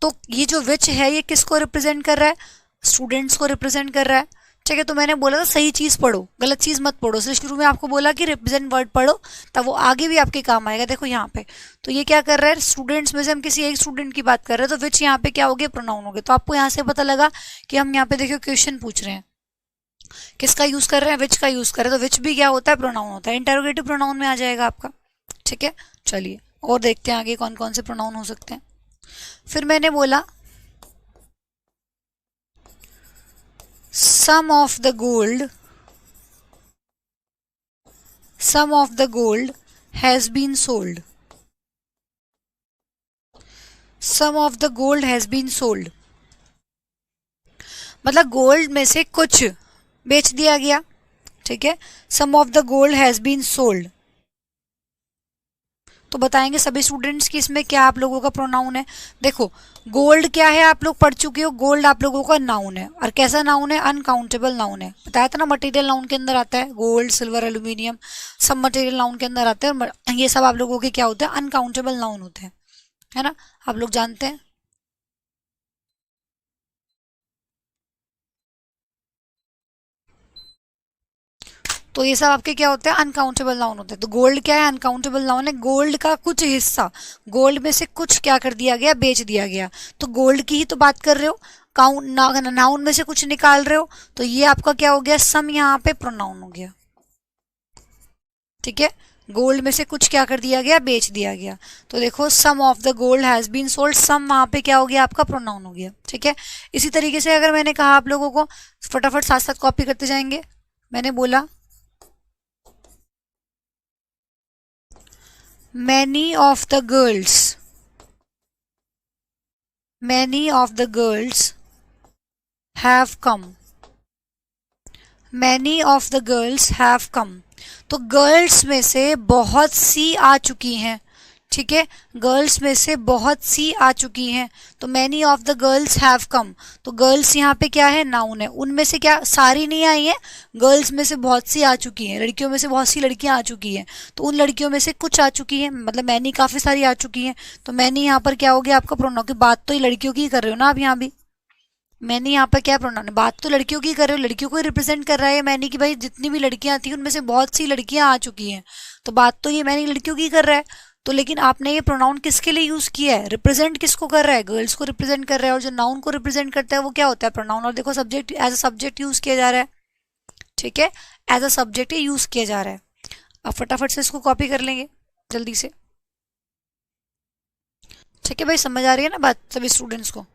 तो ये जो विच है ये किसको रिप्रेजेंट कर रहा है, स्टूडेंट्स को रिप्रेजेंट कर रहा है। ठीक है, तो मैंने बोला था सही चीज पढ़ो, गलत चीज मत पढ़ो। इसलिए शुरू में आपको बोला कि रिप्रेजेंट वर्ड पढ़ो, तब वो आगे भी आपके काम आएगा। देखो यहाँ पे तो ये क्या कर रहा है, स्टूडेंट्स में से हम किसी एक स्टूडेंट की बात कर रहे हैं, तो विच यहाँ पे क्या हो गया, प्रोनाउन हो गया। तो आपको यहाँ से पता लगा कि हम यहाँ पे देखियो क्वेश्चन पूछ रहे हैं, किसका यूज कर रहे हैं, विच का यूज कर रहे हैं। तो विच भी क्या होता है, प्रोनाउन होता है, इंटरोगेटिव प्रोनाउन में आ जाएगा आपका। ठीक है, चलिए और देखते हैं आगे कौन कौन से प्रोनाउन हो सकते हैं। फिर मैंने बोला some of the gold, some of the gold has been sold, some of the gold has been sold, मतलब गोल्ड में से कुछ बेच दिया गया। ठीक है, some of the gold has been sold, तो बताएंगे सभी स्टूडेंट्स की इसमें क्या आप लोगों का प्रोनाउन है। देखो गोल्ड क्या है, आप लोग पढ़ चुके हो, गोल्ड आप लोगों का नाउन है, और कैसा नाउन है, अनकाउंटेबल नाउन है। बताया था ना, मटेरियल नाउन के अंदर आता है, गोल्ड सिल्वर एल्यूमिनियम सब मटेरियल नाउन के अंदर आते हैं। ये सब आप लोगों के क्या होते हैं, अनकाउंटेबल नाउन होते हैं, है ना, आप लोग जानते हैं। तो ये सब आपके क्या होते हैं, अनकाउंटेबल नाउन होते हैं। तो गोल्ड क्या है, अनकाउंटेबल नाउन है। गोल्ड का कुछ हिस्सा, गोल्ड में से कुछ क्या कर दिया गया, बेच दिया गया। तो गोल्ड की ही तो बात कर रहे हो, काउंट नाउन में से कुछ निकाल रहे हो, तो ये आपका क्या हो गया, सम यहाँ पे प्रोनाउन हो गया। ठीक है, गोल्ड में से कुछ क्या कर दिया गया, बेच दिया गया। तो देखो some of the gold has been sold, some वहां पे क्या हो गया, आपका प्रोनाउन हो गया। ठीक है, इसी तरीके से अगर मैंने कहा आप लोगों को, फटाफट साथ साथ कॉपी करते जाएंगे। मैंने बोला many of the girls, many of the girls have come, many of the girls have come, तो गर्ल्स में से बहुत सी आ चुकी हैं। ठीक है, गर्ल्स में से बहुत सी आ चुकी हैं, तो many of the girls have come. तो गर्ल्स यहाँ पे क्या है, नाउन है, उनमें से क्या सारी नहीं आई हैं, गर्ल्स में से बहुत सी आ चुकी हैं, लड़कियों में से बहुत सी लड़कियां आ चुकी हैं, तो उन लड़कियों में से कुछ आ चुकी हैं, मतलब मैनी काफी सारी आ चुकी हैं। तो मैनी यहाँ पर क्या हो गया आपका प्रोनाउन, की बात तो ये लड़कियों की कर रहे हो ना आप यहाँ भी। मैंने यहाँ पर क्या प्रोनाउन है, बात तो लड़कियों की कर रहे हो, लड़कियों को रिप्रेजेंट कर रहा है मैंने, कि भाई जितनी भी लड़कियां थी उनमें से बहुत सी लड़कियां आ चुकी हैं, तो बात तो ये मैंने लड़कियों की कर रहा है। तो लेकिन आपने ये प्रोनाउन किसके लिए यूज किया है, रिप्रेजेंट किसको कर रहा है, गर्ल्स को रिप्रेजेंट कर रहा है, और जो नाउन को रिप्रेजेंट करता है वो क्या होता है, प्रोनाउन। और देखो subject as a subject use किया जा रहा है। ठीक है, एज अ सब्जेक्ट ही यूज किया जा रहा है। अब फटाफट से इसको कॉपी कर लेंगे जल्दी से। ठीक है भाई, समझ आ रही है ना बात सभी स्टूडेंट्स को।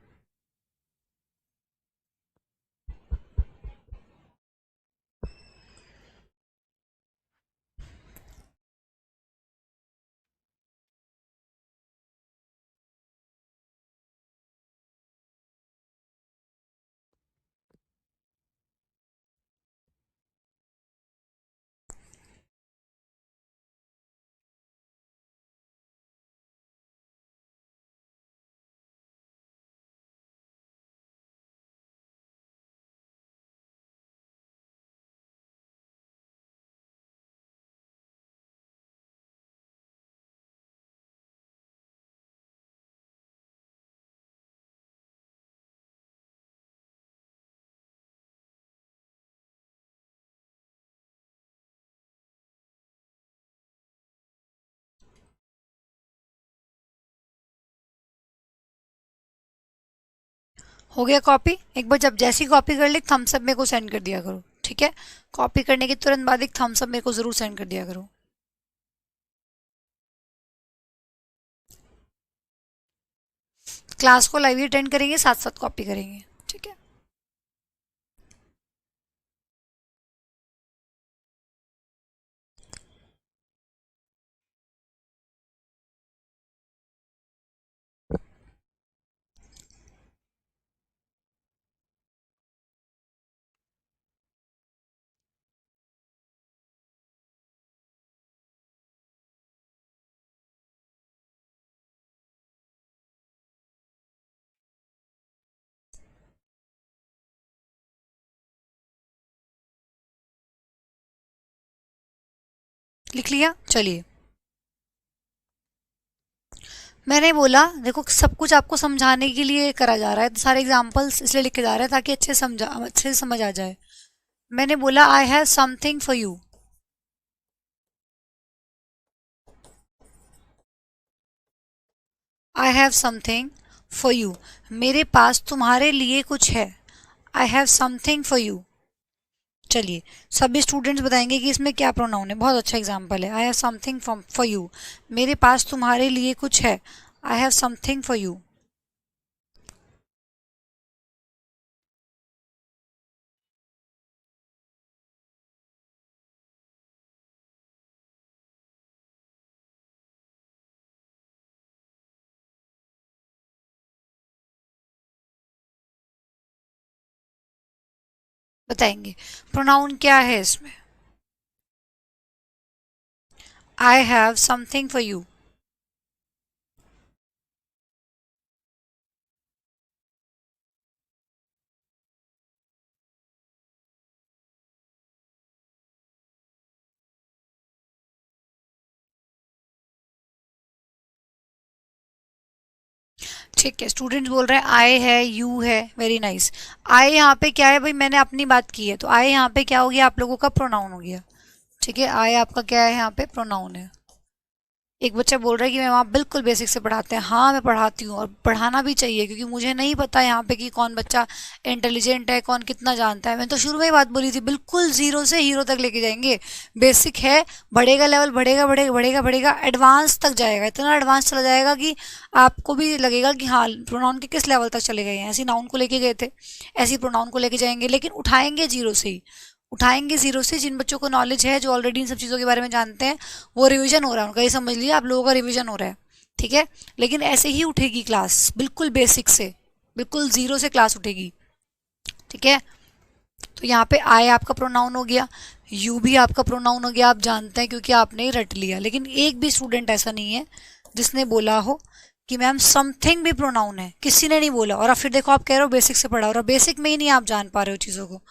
हो गया कॉपी? एक बार जब जैसी कॉपी कर ली थम्स अप मेरे को सेंड कर दिया करो, ठीक है? कॉपी करने के तुरंत बाद एक थम्स अप मेरे को जरूर सेंड कर दिया करो। क्लास को लाइव अटेंड करेंगे, साथ साथ कॉपी करेंगे, ठीक है? लिख लिया? चलिए, मैंने बोला देखो सब कुछ आपको समझाने के लिए करा जा रहा है, तो सारे एग्जांपल्स इसलिए लिखे जा रहे हैं ताकि अच्छे से समझ आ जाए। मैंने बोला I have something for you. I have something for you, मेरे पास तुम्हारे लिए कुछ है। I have something for you. चलिए, सभी स्टूडेंट्स बताएंगे कि इसमें क्या प्रोनाउन है। बहुत अच्छा एग्जाम्पल है, I have something for you, मेरे पास तुम्हारे लिए कुछ है। I have something for you. बताएंगे प्रोनाउन क्या है इसमें। I have something for you. ठीक है, स्टूडेंट्स बोल रहे हैं आई है, यू है, वेरी नाइस। आई यहाँ पे क्या है भाई, मैंने अपनी बात की है, तो आई यहाँ पे क्या हो गया, आप लोगों का प्रोनाउन हो गया। ठीक है, आई आपका क्या है, यहाँ पे प्रोनाउन है। एक बच्चा बोल रहा है कि मैम आप बिल्कुल बेसिक से पढ़ाते हैं। हाँ मैं पढ़ाती हूँ, और पढ़ाना भी चाहिए, क्योंकि मुझे नहीं पता यहाँ पे कि कौन बच्चा इंटेलिजेंट है, कौन कितना जानता है। मैंने तो शुरू में ही बात बोली थी, बिल्कुल जीरो से हीरो तक लेके जाएंगे। बेसिक है, बढ़ेगा लेवल, बढ़ेगा बढ़ेगा बढ़ेगा बढ़ेगा, एडवांस तक जाएगा, इतना एडवांस चला जाएगा कि आपको भी लगेगा कि हाँ प्रोनाउन के किस लेवल तक चले गए हैं। ऐसे नाउन को लेके गए थे, ऐसे प्रोनाउन को लेके जाएंगे, लेकिन उठाएंगे जीरो से ही। उठाएंगे जीरो से। जिन बच्चों को नॉलेज है, जो ऑलरेडी इन सब चीज़ों के बारे में जानते हैं, वो रिवीजन हो रहा है उनका, ये समझ लिया आप लोगों का रिवीजन हो रहा है। ठीक है, लेकिन ऐसे ही उठेगी क्लास, बिल्कुल बेसिक से, बिल्कुल जीरो से क्लास उठेगी। ठीक है, तो यहाँ पे आई आपका प्रोनाउन हो गया, यू भी आपका प्रोनाउन हो गया, आप जानते हैं क्योंकि आपने ही रट लिया। लेकिन एक भी स्टूडेंट ऐसा नहीं है जिसने बोला हो कि मैम समथिंग भी प्रोनाउन है, किसी ने नहीं बोला। और अब फिर देखो आप कह रहे हो बेसिक से पढ़ा, और बेसिक में ही नहीं आप जान पा रहे हो चीज़ों को।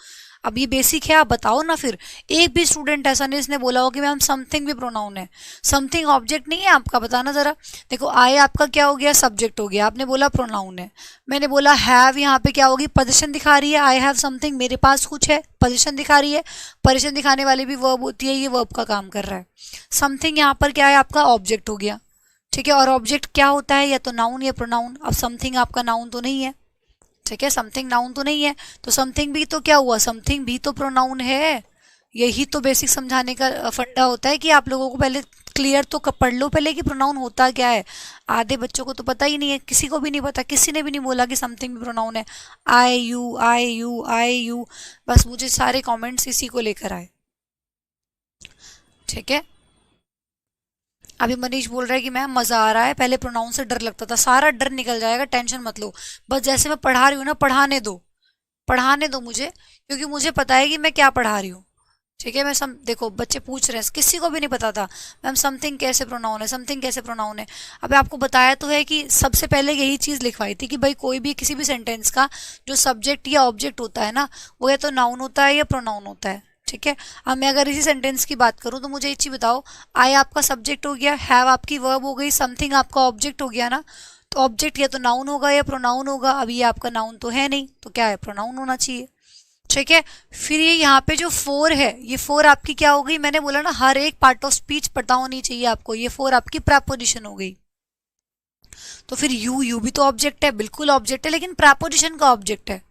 अब ये बेसिक है, आप बताओ ना फिर। एक भी स्टूडेंट ऐसा नहीं जिसने बोला हो कि मैम समथिंग भी प्रोनाउन है। समथिंग ऑब्जेक्ट नहीं है आपका, बताना जरा। देखो आई आपका क्या हो गया, सब्जेक्ट हो गया, आपने बोला प्रोनाउन है। मैंने बोला हैव यहाँ पे क्या होगी, पोजीशन दिखा रही है। आई हैव समथिंग, मेरे पास कुछ है, पोजीशन दिखा रही है। पोजीशन दिखाने वाली भी वर्ब होती है, ये वर्ब का काम कर रहा है। समथिंग यहाँ पर क्या है, आपका ऑब्जेक्ट हो गया। ठीक है, और ऑब्जेक्ट क्या होता है, या तो नाउन या प्रोनाउन। अब समथिंग आपका नाउन तो नहीं है, ठीक है, समथिंग नाउन तो नहीं है, तो समथिंग भी तो क्या हुआ, समथिंग भी तो प्रोनाउन है। यही तो बेसिक समझाने का फंडा होता है कि आप लोगों को पहले क्लियर तो पढ़ लो पहले कि प्रोनाउन होता क्या है। आधे बच्चों को तो पता ही नहीं है, किसी को भी नहीं पता, किसी ने भी नहीं बोला कि समथिंग भी प्रोनाउन है। I you I you I you, बस मुझे सारे कमेंट्स इसी को लेकर आए। ठीक है, अभी मनीष बोल रहा है कि मैम मजा आ रहा है, पहले प्रोनाउन से डर लगता था, सारा डर निकल जाएगा, टेंशन मत लो। बस जैसे मैं पढ़ा रही हूँ ना, पढ़ाने दो, पढ़ाने दो मुझे, क्योंकि मुझे पता है कि मैं क्या पढ़ा रही हूँ। ठीक है, मैं देखो बच्चे पूछ रहे हैं, किसी को भी नहीं पता था मैम समथिंग कैसे प्रोनाउन है, समथिंग कैसे प्रोनाउन है। अब आपको बताया तो है कि सबसे पहले यही चीज़ लिखवाई थी कि भाई कोई भी किसी भी सेंटेंस का जो सब्जेक्ट या ऑब्जेक्ट होता है ना, वो या तो नाउन होता है या प्रोनाउन होता है। ठीक है, अब मैं अगर इसी सेंटेंस की बात करूं तो मुझे एक चीज़ बताओ, आई आपका सब्जेक्ट हो गया, हैव आपकी वर्ब हो गई, समथिंग आपका ऑब्जेक्ट हो गया ना। तो ऑब्जेक्ट या तो नाउन होगा या प्रोनाउन होगा। अब ये आपका नाउन तो है नहीं, तो क्या है, प्रोनाउन होना चाहिए। ठीक है, फिर ये यहाँ पे जो फोर है, ये फोर आपकी क्या हो गई, मैंने बोला ना हर एक पार्ट ऑफ स्पीच पता होनी चाहिए आपको। ये फोर आपकी प्रेपोजिशन हो गई। तो फिर यू भी तो ऑब्जेक्ट है, बिल्कुल ऑब्जेक्ट है, लेकिन प्रेपोजिशन का ऑब्जेक्ट है,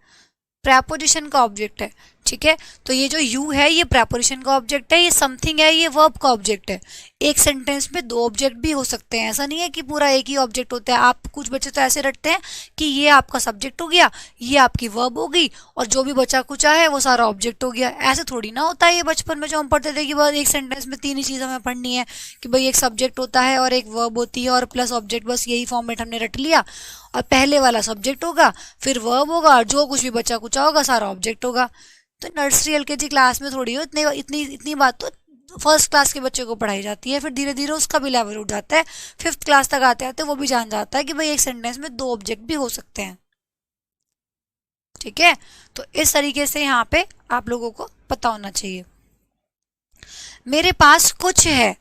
प्रेपोजिशन का ऑब्जेक्ट है। ठीक है, तो ये जो यू है ये प्रेपोजिशन का ऑब्जेक्ट है, ये समथिंग है ये वर्ब का ऑब्जेक्ट है। एक सेंटेंस में दो ऑब्जेक्ट भी हो सकते हैं, ऐसा नहीं है कि पूरा एक ही ऑब्जेक्ट होता है। आप कुछ बच्चे तो ऐसे रटते हैं कि ये आपका सब्जेक्ट हो गया, ये आपकी वर्ब हो गई, और जो भी बचा कुचा है वो सारा ऑब्जेक्ट हो गया। ऐसे थोड़ी ना होता है। ये बचपन में जो हम पढ़ते थे कि बस एक सेंटेंस में तीन ही चीज़ हमें पढ़नी है, कि भाई एक सब्जेक्ट होता है और एक वर्ब होती है और प्लस ऑब्जेक्ट, बस यही फॉर्मेट हमने रट लिया। और पहले वाला सब्जेक्ट होगा, फिर वर्ब होगा, और जो कुछ भी बचा कुचा होगा सारा ऑब्जेक्ट होगा। तो नर्सरी एलकेजी क्लास में थोड़ी हो इतनी इतनी इतनी बात तो फर्स्ट क्लास के बच्चे को पढ़ाई जाती है। फिर धीरे धीरे उसका भी लेवल उठ जाता है, फिफ्थ क्लास तक आते आते वो भी जान जाता है कि भाई एक सेंटेंस में दो ऑब्जेक्ट भी हो सकते हैं। ठीक है, तो इस तरीके से यहाँ पे आप लोगों को पता होना चाहिए। मेरे पास कुछ है,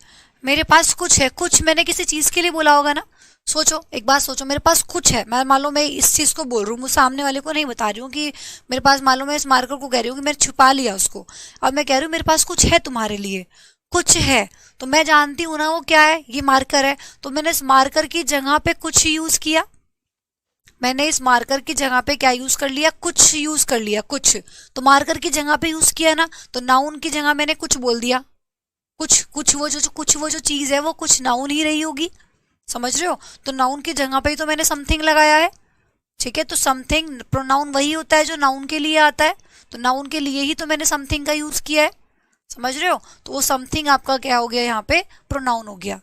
मेरे पास कुछ है, कुछ मैंने किसी चीज के लिए बोला होगा ना। सोचो, एक बात सोचो, मेरे पास कुछ है, मैं मान लो मैं इस चीज को बोल रही हूँ, मुझे सामने वाले को नहीं बता रही हूँ कि मेरे पास, मान लो मैं इस मार्कर को कह रही हूँ कि मैंने छुपा लिया उसको, अब मैं कह रही हूँ मेरे पास कुछ है तुम्हारे लिए, कुछ है, तो मैं जानती हूँ ना वो क्या है, ये मार्कर है। तो मैंने इस मार्कर की जगह पे कुछ यूज किया, मैंने इस मार्कर की जगह पे क्या यूज कर लिया, कुछ यूज कर लिया, कुछ। तो मार्कर की जगह पे यूज किया ना, तो नाउन की जगह मैंने कुछ बोल दिया। कुछ कुछ वो जो चीज है वो कुछ नाउन ही रही होगी, समझ रहे हो। तो नाउन की जगह पे ही तो मैंने समथिंग लगाया है। ठीक है, तो समथिंग प्रोनाउन वही होता है जो नाउन के लिए आता है, तो नाउन के लिए ही तो मैंने समथिंग का यूज किया है, समझ रहे हो। तो वो समथिंग आपका क्या हो गया, यहाँ पे प्रोनाउन हो गया।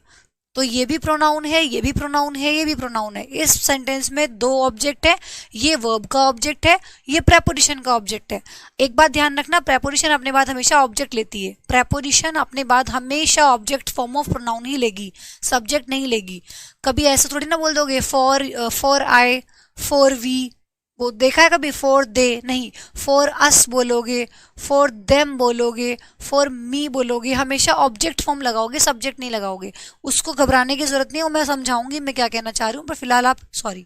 तो ये भी प्रोनाउन है, ये भी प्रोनाउन है, ये भी प्रोनाउन है। इस सेंटेंस में दो ऑब्जेक्ट है, ये वर्ब का ऑब्जेक्ट है, ये प्रेपोजिशन का ऑब्जेक्ट है। एक बात ध्यान रखना, प्रेपोजिशन अपने बाद हमेशा ऑब्जेक्ट लेती है, प्रेपोजिशन अपने बाद हमेशा ऑब्जेक्ट फॉर्म ऑफ प्रोनाउन ही लेगी, सब्जेक्ट नहीं लेगी। कभी ऐसे थोड़ी ना बोल दोगे फॉर आई, फॉर वी, वो देखा है कभी फॉर दे, नहीं, फॉर अस बोलोगे, फॉर देम बोलोगे, फॉर मी बोलोगे, हमेशा ऑब्जेक्ट फॉर्म लगाओगे, सब्जेक्ट नहीं लगाओगे। उसको घबराने की जरूरत नहीं है, मैं समझाऊंगी मैं क्या कहना चाह रही हूँ, पर फिलहाल आप सॉरी,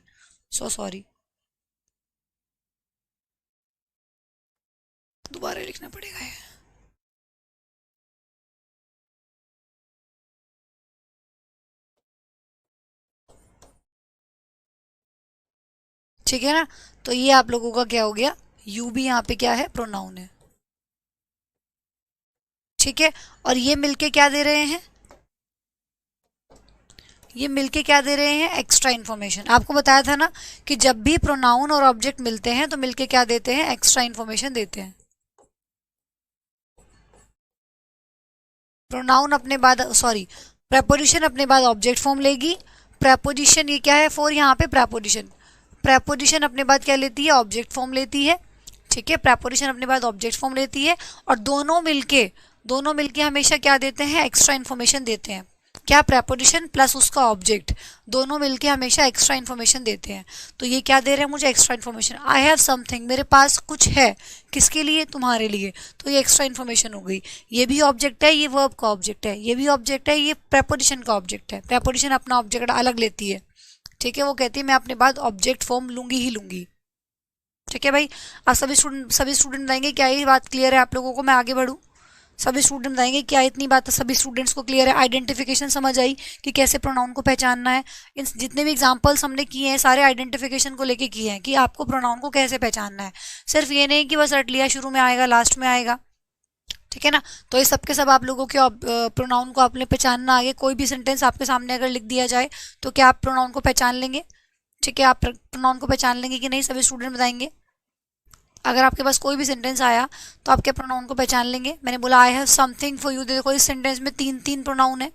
सो सॉरी, दोबारा लिखना पड़ेगा ये। ठीक है ना, तो ये आप लोगों का क्या हो गया, यू भी यहाँ पे क्या है, प्रोनाउन है। ठीक है, और ये मिलके क्या दे रहे हैं, ये मिलके क्या दे रहे हैं, एक्स्ट्रा इन्फॉर्मेशन। आपको बताया था ना कि जब भी प्रोनाउन और ऑब्जेक्ट मिलते हैं तो मिलके क्या देते हैं, एक्स्ट्रा इन्फॉर्मेशन देते हैं। प्रोनाउन अपने बाद, सॉरी, प्रेपोजिशन अपने बाद ऑब्जेक्ट फॉर्म लेगी। प्रेपोजिशन ये क्या है, फॉर यहाँ पे प्रेपोजिशन, प्रेपोजिशन अपने बाद क्या लेती है, ऑब्जेक्ट फॉर्म लेती है। ठीक है, प्रेपोजिशन अपने बाद ऑब्जेक्ट फॉर्म लेती है, और दोनों मिलके हमेशा क्या देते हैं, एक्स्ट्रा इन्फॉर्मेशन देते हैं। क्या, प्रेपोजिशन प्लस उसका ऑब्जेक्ट, दोनों मिलके हमेशा एक्स्ट्रा इन्फॉर्मेशन देते हैं। तो ये क्या दे रहे हैं मुझे, extra information. I have something, मेरे पास कुछ है, किसके लिए, तुम्हारे लिए, तो ये एक्स्ट्रा इन्फॉर्मेशन हो गई। ये भी ऑब्जेक्ट है, ये वर्ब का ऑब्जेक्ट है, ये भी ऑब्जेक्ट है, ये प्रेपोजिशन का ऑब्जेक्ट है। प्रेपोजिशन अपना ऑब्जेक्ट अलग लेती है। ठीक है, वो कहती है मैं अपने बाद ऑब्जेक्ट फॉर्म लूंगी ही लूंगी। ठीक है भाई, आप सभी स्टूडेंट बताएंगे क्या ये बात क्लियर है आप लोगों को, मैं आगे बढ़ूँ। सभी स्टूडेंट बताएंगे क्या इतनी बात सभी स्टूडेंट्स को क्लियर है, आइडेंटिफिकेशन समझ आई कि कैसे प्रोनाउन को पहचानना है। इन जितने भी एग्जांपल्स हमने किए हैं सारे आइडेंटिफिकेशन को लेके किए हैं कि आपको प्रोनाउन को कैसे पहचानना है। सिर्फ ये नहीं कि बस रट लिया, शुरू में आएगा लास्ट में आएगा। ठीक है ना, तो ये सब के सब आप लोगों के प्रोनाउन को आपने पहचानना। आगे कोई भी सेंटेंस आपके सामने अगर लिख दिया जाए तो क्या आप प्रोनाउन को पहचान लेंगे। ठीक है, आप प्रोनाउन को पहचान लेंगे कि नहीं, सभी स्टूडेंट बताएंगे। अगर आपके पास कोई भी सेंटेंस आया तो आप क्या प्रोनाउन को पहचान लेंगे। मैंने बोला I have something for you, देखो इस सेंटेंस में तीन तीन प्रोनाउन है।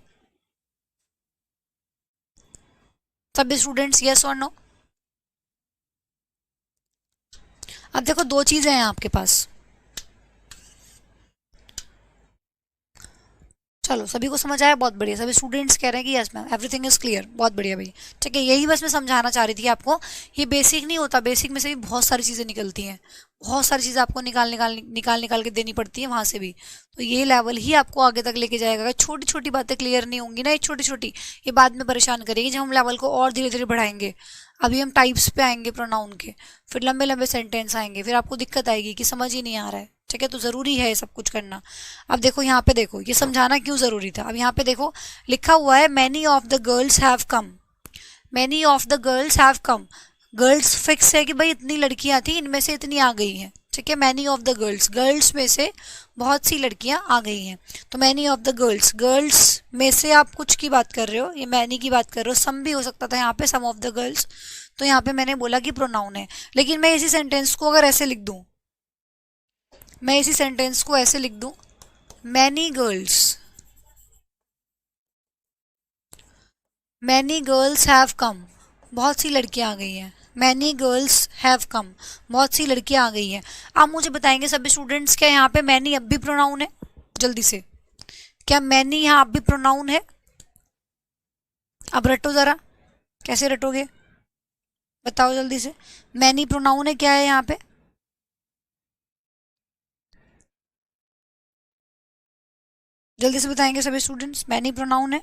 सभी स्टूडेंट्स यस और नो। अब देखो दो चीजें हैं आपके पास, चलो सभी को समझ आया, बहुत बढ़िया। सभी स्टूडेंट्स कह रहे हैं कि yes ma'am everything is clear, बहुत बढ़िया भाई। ठीक है, यही बस मैं समझाना चाह रही थी आपको। ये बेसिक नहीं होता, बेसिक में से भी बहुत सारी चीज़ें निकलती हैं, बहुत सारी चीज़ें आपको निकाल के देनी पड़ती है वहाँ से भी। तो ये लेवल ही आपको आगे तक लेके जाएगा। छोटी छोटी बातें क्लियर नहीं होंगी ना, ये छोटी छोटी, ये बाद में परेशान करेगी जब हम लेवल को और धीरे धीरे बढ़ाएंगे। अभी हम टाइप्स पे आएंगे प्रोनाउन के, फिर लंबे लंबे सेंटेंस आएंगे, फिर आपको दिक्कत आएगी कि समझ ही नहीं आ रहा है। ठीक है, तो ज़रूरी है ये सब कुछ करना। अब देखो यहाँ पे, देखो ये समझाना क्यों ज़रूरी था। अब यहाँ पे देखो लिखा हुआ है many of the girls have come. Many of the girls have come, girls fix है कि भाई इतनी लड़कियां थी, इनमें से इतनी आ गई हैं, ठीक है। Many of the girls, girls में से बहुत सी लड़कियां आ गई हैं, तो many of the girls, girls में से आप कुछ की बात कर रहे हो, ये मैनी की बात कर रहे हो, सम भी हो सकता था यहाँ पे, सम ऑफ द गर्ल्स, तो यहाँ पे मैंने बोला कि प्रोनाउन है। लेकिन मैं इसी सेंटेंस को अगर ऐसे लिख दूं, मैं इसी सेंटेंस को ऐसे लिख दूं, many girls, many girls have come, बहुत सी लड़कियां आ गई हैं, मैनी गर्ल्स हैव कम, बहुत सी लड़कियां आ गई हैं। आप मुझे बताएंगे सभी स्टूडेंट्स, क्या यहाँ पे मैनी अब भी प्रोनाउन है? जल्दी से, क्या मैनी यहाँ अब भी प्रोनाउन है? अब रटो जरा, कैसे रटोगे बताओ जल्दी से, मैनी प्रोनाउन है क्या है यहाँ पे? जल्दी से बताएंगे सभी स्टूडेंट्स, मैनी प्रोनाउन है?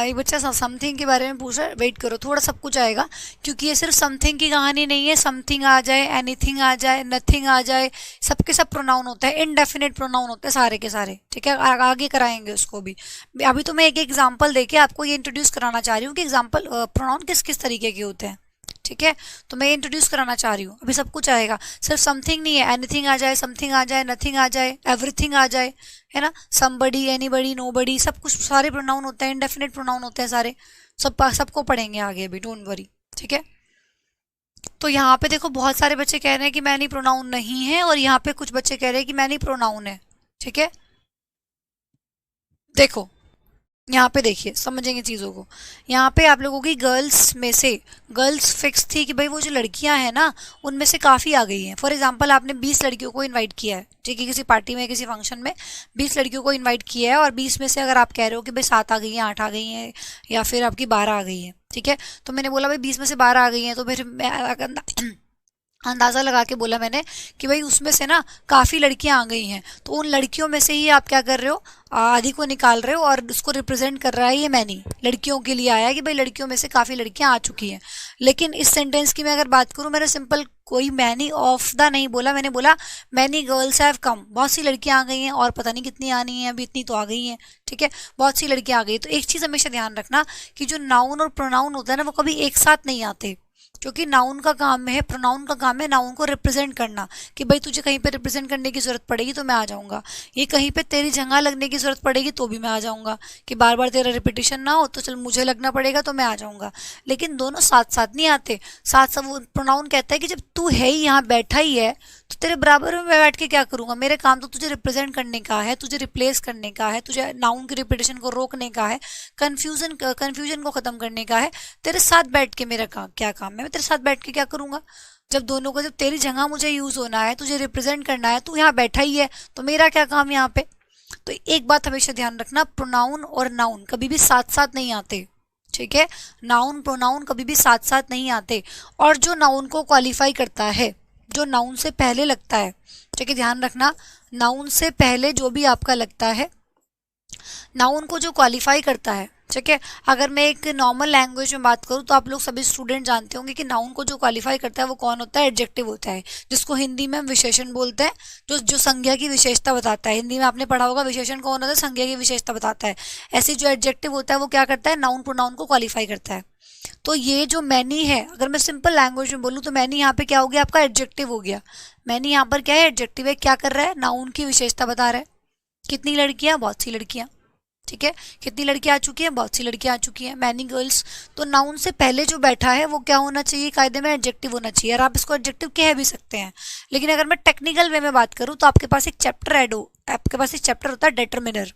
एक बच्चा समथिंग के बारे में पूछ रहा है, वेट करो थोड़ा, सब कुछ आएगा, क्योंकि ये सिर्फ समथिंग की कहानी नहीं है, समथिंग आ जाए, एनीथिंग आ जाए, नथिंग आ जाए, सबके सब प्रोनाउन होते हैं, इनडेफिनेट प्रोनाउन होते हैं सारे के सारे, ठीक है। आगे कराएंगे उसको भी। अभी तो मैं एक एग्जाम्पल देके आपको ये इंट्रोड्यूस कराना चाह रही हूँ कि एग्जाम्पल प्रोनाउन किस किस तरीके के होते हैं, ठीक है। तो मैं इंट्रोड्यूस कराना चाह रही हूँ, अभी सब कुछ आएगा, सिर्फ समथिंग नहीं है, एनीथिंग आ जाए, समथिंग आ जाए, नथिंग आ जाए, एवरीथिंग आ जाए, है ना, समबडी, एनीबडी, नोबडी, सब कुछ सारे प्रोनाउन होते हैं, इंडेफिनिट प्रोनाउन होते हैं सारे, सबको पढ़ेंगे आगे अभी, डोंट वरी, ठीक है। तो यहाँ पे देखो बहुत सारे बच्चे कह रहे हैं कि मैनी प्रोनाउन नहीं है, और यहाँ पे कुछ बच्चे कह रहे हैं कि मैनी प्रोनाउन है, ठीक है। देखो यहाँ पे देखिए, समझेंगे चीज़ों को, यहाँ पे आप लोगों की गर्ल्स में से, गर्ल्स फिक्स थी कि भाई वो जो लड़कियां हैं ना, उनमें से काफ़ी आ गई हैं। फॉर एग्जांपल आपने 20 लड़कियों को इनवाइट किया है, ठीक है, किसी पार्टी में, किसी फंक्शन में 20 लड़कियों को इनवाइट किया है, और 20 में से अगर आप कह रहे हो कि भाई 7 आ गई हैं, 8 आ गई हैं, या फिर आपकी 12 आ गई हैं, ठीक है, तो मैंने बोला भाई 20 में से 12 आ गई हैं, तो फिर मैं अंदाज़ा लगा के बोला मैंने कि भाई उसमें से ना काफ़ी लड़कियां आ गई हैं, तो उन लड़कियों में से ही आप क्या कर रहे हो, आधी को निकाल रहे हो, और उसको रिप्रेजेंट कर रहा है ये मैनी, लड़कियों के लिए आया है कि भाई लड़कियों में से काफ़ी लड़कियां आ चुकी हैं। लेकिन इस सेंटेंस की मैं अगर बात करूं, मैंने सिंपल कोई मैनी ऑफ द नहीं बोला, मैंने बोला मैनी गर्ल्स हैव कम, बहुत सी लड़कियां आ गई हैं, और पता नहीं कितनी आनी है, अभी इतनी तो आ गई हैं, ठीक है, बहुत सी लड़कियां आ गई। तो एक चीज़ हमेशा ध्यान रखना कि जो नाउन और प्रोनाउन होता है ना, वो कभी एक साथ नहीं आते, क्योंकि नाउन का काम है, प्रोनाउन का काम है नाउन को रिप्रेजेंट करना, कि भाई तुझे कहीं पे रिप्रेजेंट करने की जरूरत पड़ेगी तो मैं आ जाऊंगा, ये कहीं पे तेरी जगह लगने की जरूरत पड़ेगी तो भी मैं आ जाऊंगा, कि बार बार तेरा रिपीटिशन ना हो तो चल मुझे लगना पड़ेगा तो मैं आ जाऊंगा। लेकिन दोनों साथ साथ नहीं आते, साथ साथ वो प्रोनाउन कहता है कि जब तू है ही यहाँ बैठा ही है, तो तेरे बराबर में मैं बैठ के क्या करूंगा, मेरे काम तो तुझे रिप्रेजेंट करने का है, तुझे रिप्लेस करने का है, तुझे नाउन की रिपीटेशन को रोकने का है, कन्फ्यूजन को खत्म करने का है। तेरे साथ बैठ के मेरा क्या काम है, मैं तेरे साथ बैठ के क्या करूंगा, जब दोनों को, जब तेरी जगह मुझे यूज होना है, तुझे रिप्रेजेंट करना है, तू यहाँ बैठा ही है, तो मेरा क्या काम यहाँ पे। तो एक बात हमेशा ध्यान रखना, प्रोनाउन और नाउन कभी भी साथ साथ नहीं आते, ठीक है, नाउन प्रोनाउन कभी भी साथ साथ नहीं आते। और जो नाउन को क्वालिफाई करता है, जो नाउन से पहले लगता है, ठीक है, ध्यान रखना, नाउन से पहले जो भी आपका लगता है, नाउन को जो क्वालिफाई करता है, ठीक है। अगर मैं एक नॉर्मल लैंग्वेज में बात करूँ तो आप लोग सभी स्टूडेंट जानते होंगे कि नाउन को जो क्वालिफाई करता है वो कौन होता है, एडजेक्टिव होता है, जिसको हिंदी में हम विशेषण बोलते हैं, जो जो संज्ञा की विशेषता बताता है। हिंदी में आपने पढ़ा होगा विशेषण कौन होता है, संज्ञा की विशेषता बताता है। ऐसे जो एडजेक्टिव होता है वो क्या करता है, नाउन प्रोनाउन को क्वालिफाई करता है। तो ये जो मैनी है, अगर मैं सिंपल लैंग्वेज में बोलूँ तो मैनी यहाँ पे क्या हो गया, आपका एडजेक्टिव हो गया। मैनी यहाँ पर क्या है, एडजेक्टिव है, क्या कर रहा है, नाउन की विशेषता बता रहा है। कितनी लड़कियां, बहुत सी लड़कियां, ठीक है, कितनी लड़कियां आ चुकी हैं, बहुत सी लड़कियां आ चुकी हैं, मैनी गर्ल्स। तो नाउन से पहले जो बैठा है वो क्या होना चाहिए, कायदे में एडजेक्टिव होना चाहिए, और आप इसको एडजेक्टिव कह भी सकते हैं। लेकिन अगर मैं टेक्निकल वे में बात करूं तो आपके पास एक चैप्टर ऐड हो, आपके पास एक चैप्टर होता है डेटरमिनर।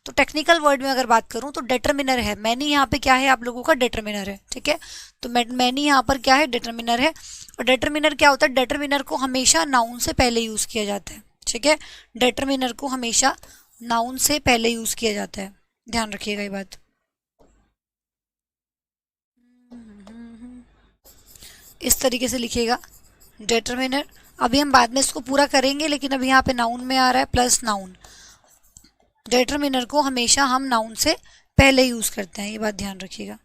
तो टेक्निकल वर्ड में अगर बात करूं तो डेटरमिनर है, मैनी यहाँ पे क्या है, आप लोगों का डेटरमिनर है, ठीक है। तो मैनी यहाँ पर क्या है, डेटरमिनर है। और डेटरमिनर क्या होता है, डेटरमिनर को हमेशा नाउन से पहले यूज किया जाता है, ठीक है, डेटरमिनर को हमेशा नाउन से पहले यूज किया जाता है, ध्यान रखिएगा ये बात। इस तरीके से लिखिएगा, डेटरमिनर अभी हम बाद में इसको पूरा करेंगे, लेकिन अभी यहाँ पे नाउन में आ रहा है प्लस नाउन। डिटरमिनर को हमेशा हम नाउन से पहले यूज करते हैं, ये बात ध्यान रखिएगा।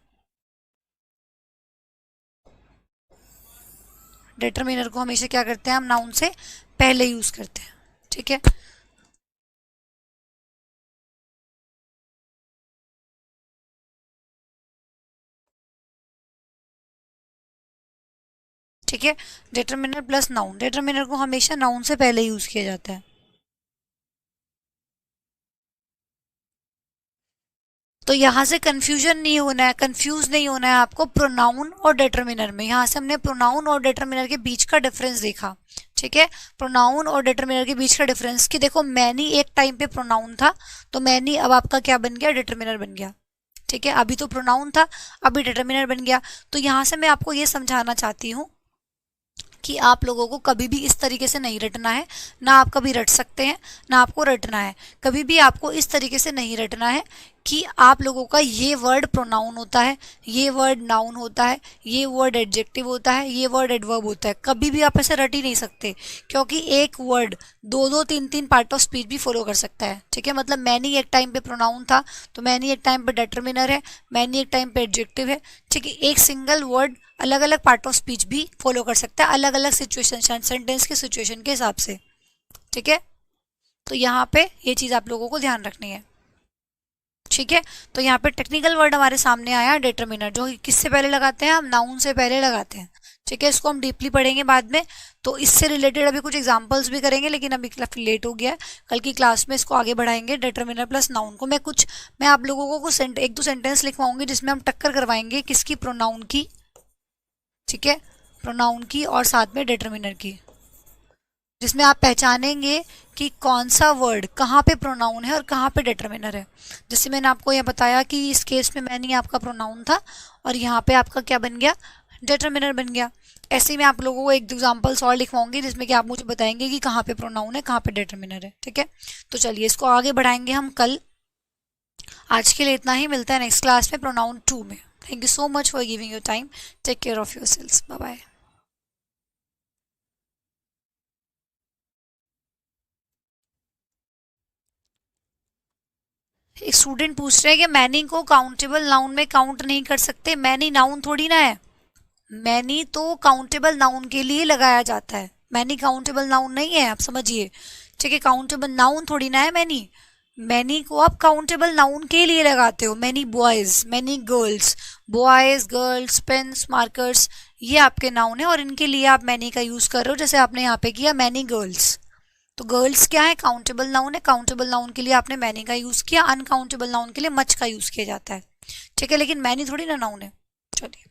डिटरमिनर को हमेशा क्या करते हैं हम, नाउन से पहले यूज करते हैं, ठीक है। ठीक है, डिटरमिनर प्लस नाउन, डिटरमिनर को हमेशा नाउन से पहले यूज किया जाता है। तो यहाँ से कंफ्यूजन नहीं होना है, कंफ्यूज नहीं होना है आपको प्रोनाउन और डिटरमिनर में। यहाँ से हमने प्रोनाउन और डिटरमिनर के बीच का डिफरेंस देखा, ठीक है। प्रोनाउन और डिटरमिनर के बीच का डिफरेंस कि देखो मैनी एक टाइम पे प्रोनाउन था, तो मैनी अब आपका क्या बन गया, डिटरमिनर बन गया, ठीक है। अभी तो प्रोनाउन था, अभी डिटरमिनर बन गया। तो यहाँ से मैं आपको ये समझाना चाहती हूँ कि आप लोगों को कभी भी इस तरीके से नहीं रटना है, ना आप कभी रट सकते हैं ना आपको रटना है। कभी भी आपको इस तरीके से नहीं रटना है कि आप लोगों का ये वर्ड प्रोनाउन होता है, ये वर्ड नाउन होता है, ये वर्ड एडजेक्टिव होता है, ये वर्ड एडवर्ब होता है। कभी भी आप ऐसे रट ही नहीं सकते, क्योंकि एक वर्ड दो दो तीन तीन पार्ट ऑफ स्पीच भी फॉलो कर सकता है, ठीक है। मतलब मैनी एक टाइम पे प्रोनाउन था, तो मैनी एक टाइम पे डिटरमिनर है, मैनी एक टाइम पे एडजेक्टिव है, ठीक है। एक सिंगल वर्ड अलग अलग पार्ट ऑफ स्पीच भी फॉलो कर सकता है, अलग अलग सिचुएशन, सेंटेंस के सिचुएशन के हिसाब से, ठीक है। तो यहाँ पे ये चीज आप लोगों को ध्यान रखनी है, ठीक है। तो यहाँ पे टेक्निकल वर्ड हमारे सामने आया डिटरमिनर, जो किससे पहले लगाते हैं हम, नाउन से पहले लगाते हैं, ठीक है। इसको हम डीपली पढ़ेंगे बाद में, तो इससे रिलेटेड अभी कुछ एग्जांपल्स भी करेंगे, लेकिन अभी काफी लेट हो गया है। कल की क्लास में इसको आगे बढ़ाएंगे, डिटरमिनर प्लस नाउन को। मैं आप लोगों को कुछ एक दो सेंटेंस लिखवाऊंगी जिसमें हम टक्कर करवाएंगे किसकी, प्रोनाउन की, ठीक है, प्रोनाउन की और साथ में डिटरमिनर की, जिसमें आप पहचानेंगे कि कौन सा वर्ड कहाँ पे प्रोनाउन है और कहाँ पे डिटरमिनर है। जैसे मैंने आपको यह बताया कि इस केस में मैंने आपका प्रोनाउन था और यहाँ पे आपका क्या बन गया, डिटरमिनर बन गया। ऐसे ही मैं आप लोगों को एक एग्जांपल्स और लिखवाऊंगी जिसमें कि आप मुझे बताएंगे कि कहाँ पे प्रोनाउन है, कहाँ पे डिटरमिनर है, ठीक है। तो चलिए इसको आगे बढ़ाएंगे हम कल। आज के लिए इतना ही, मिलता है नेक्स्ट क्लास में प्रोनाउन 2 में। Thank you so much for giving your time. Take care of yourselves, bye bye. एक स्टूडेंट पूछ रहे हैं कि मैनी को काउंटेबल नाउन में काउंट नहीं कर सकते। मैनी नाउन थोड़ी ना है, मैनी तो काउंटेबल नाउन के लिए लगाया जाता है, मैनी काउंटेबल नाउन नहीं है, आप समझिए, ठीक है। काउंटेबल नाउन थोड़ी ना है मैनी, मैनी को आप काउंटेबल नाउन के लिए लगाते हो। Many boys, many girls, boys girls, pens, markers, ये आपके नाउन है और इनके लिए आप मैनी का यूज कर रहे हो। जैसे आपने यहाँ पे किया मैनी गर्ल्स, तो गर्ल्स क्या है, काउंटेबल नाउन है, काउंटेबल नाउन के लिए आपने मैनी का यूज किया, अनकाउंटेबल नाउन के लिए मच का यूज किया जाता है, ठीक है। लेकिन मैनी थोड़ी ना नाउन है। चलिए।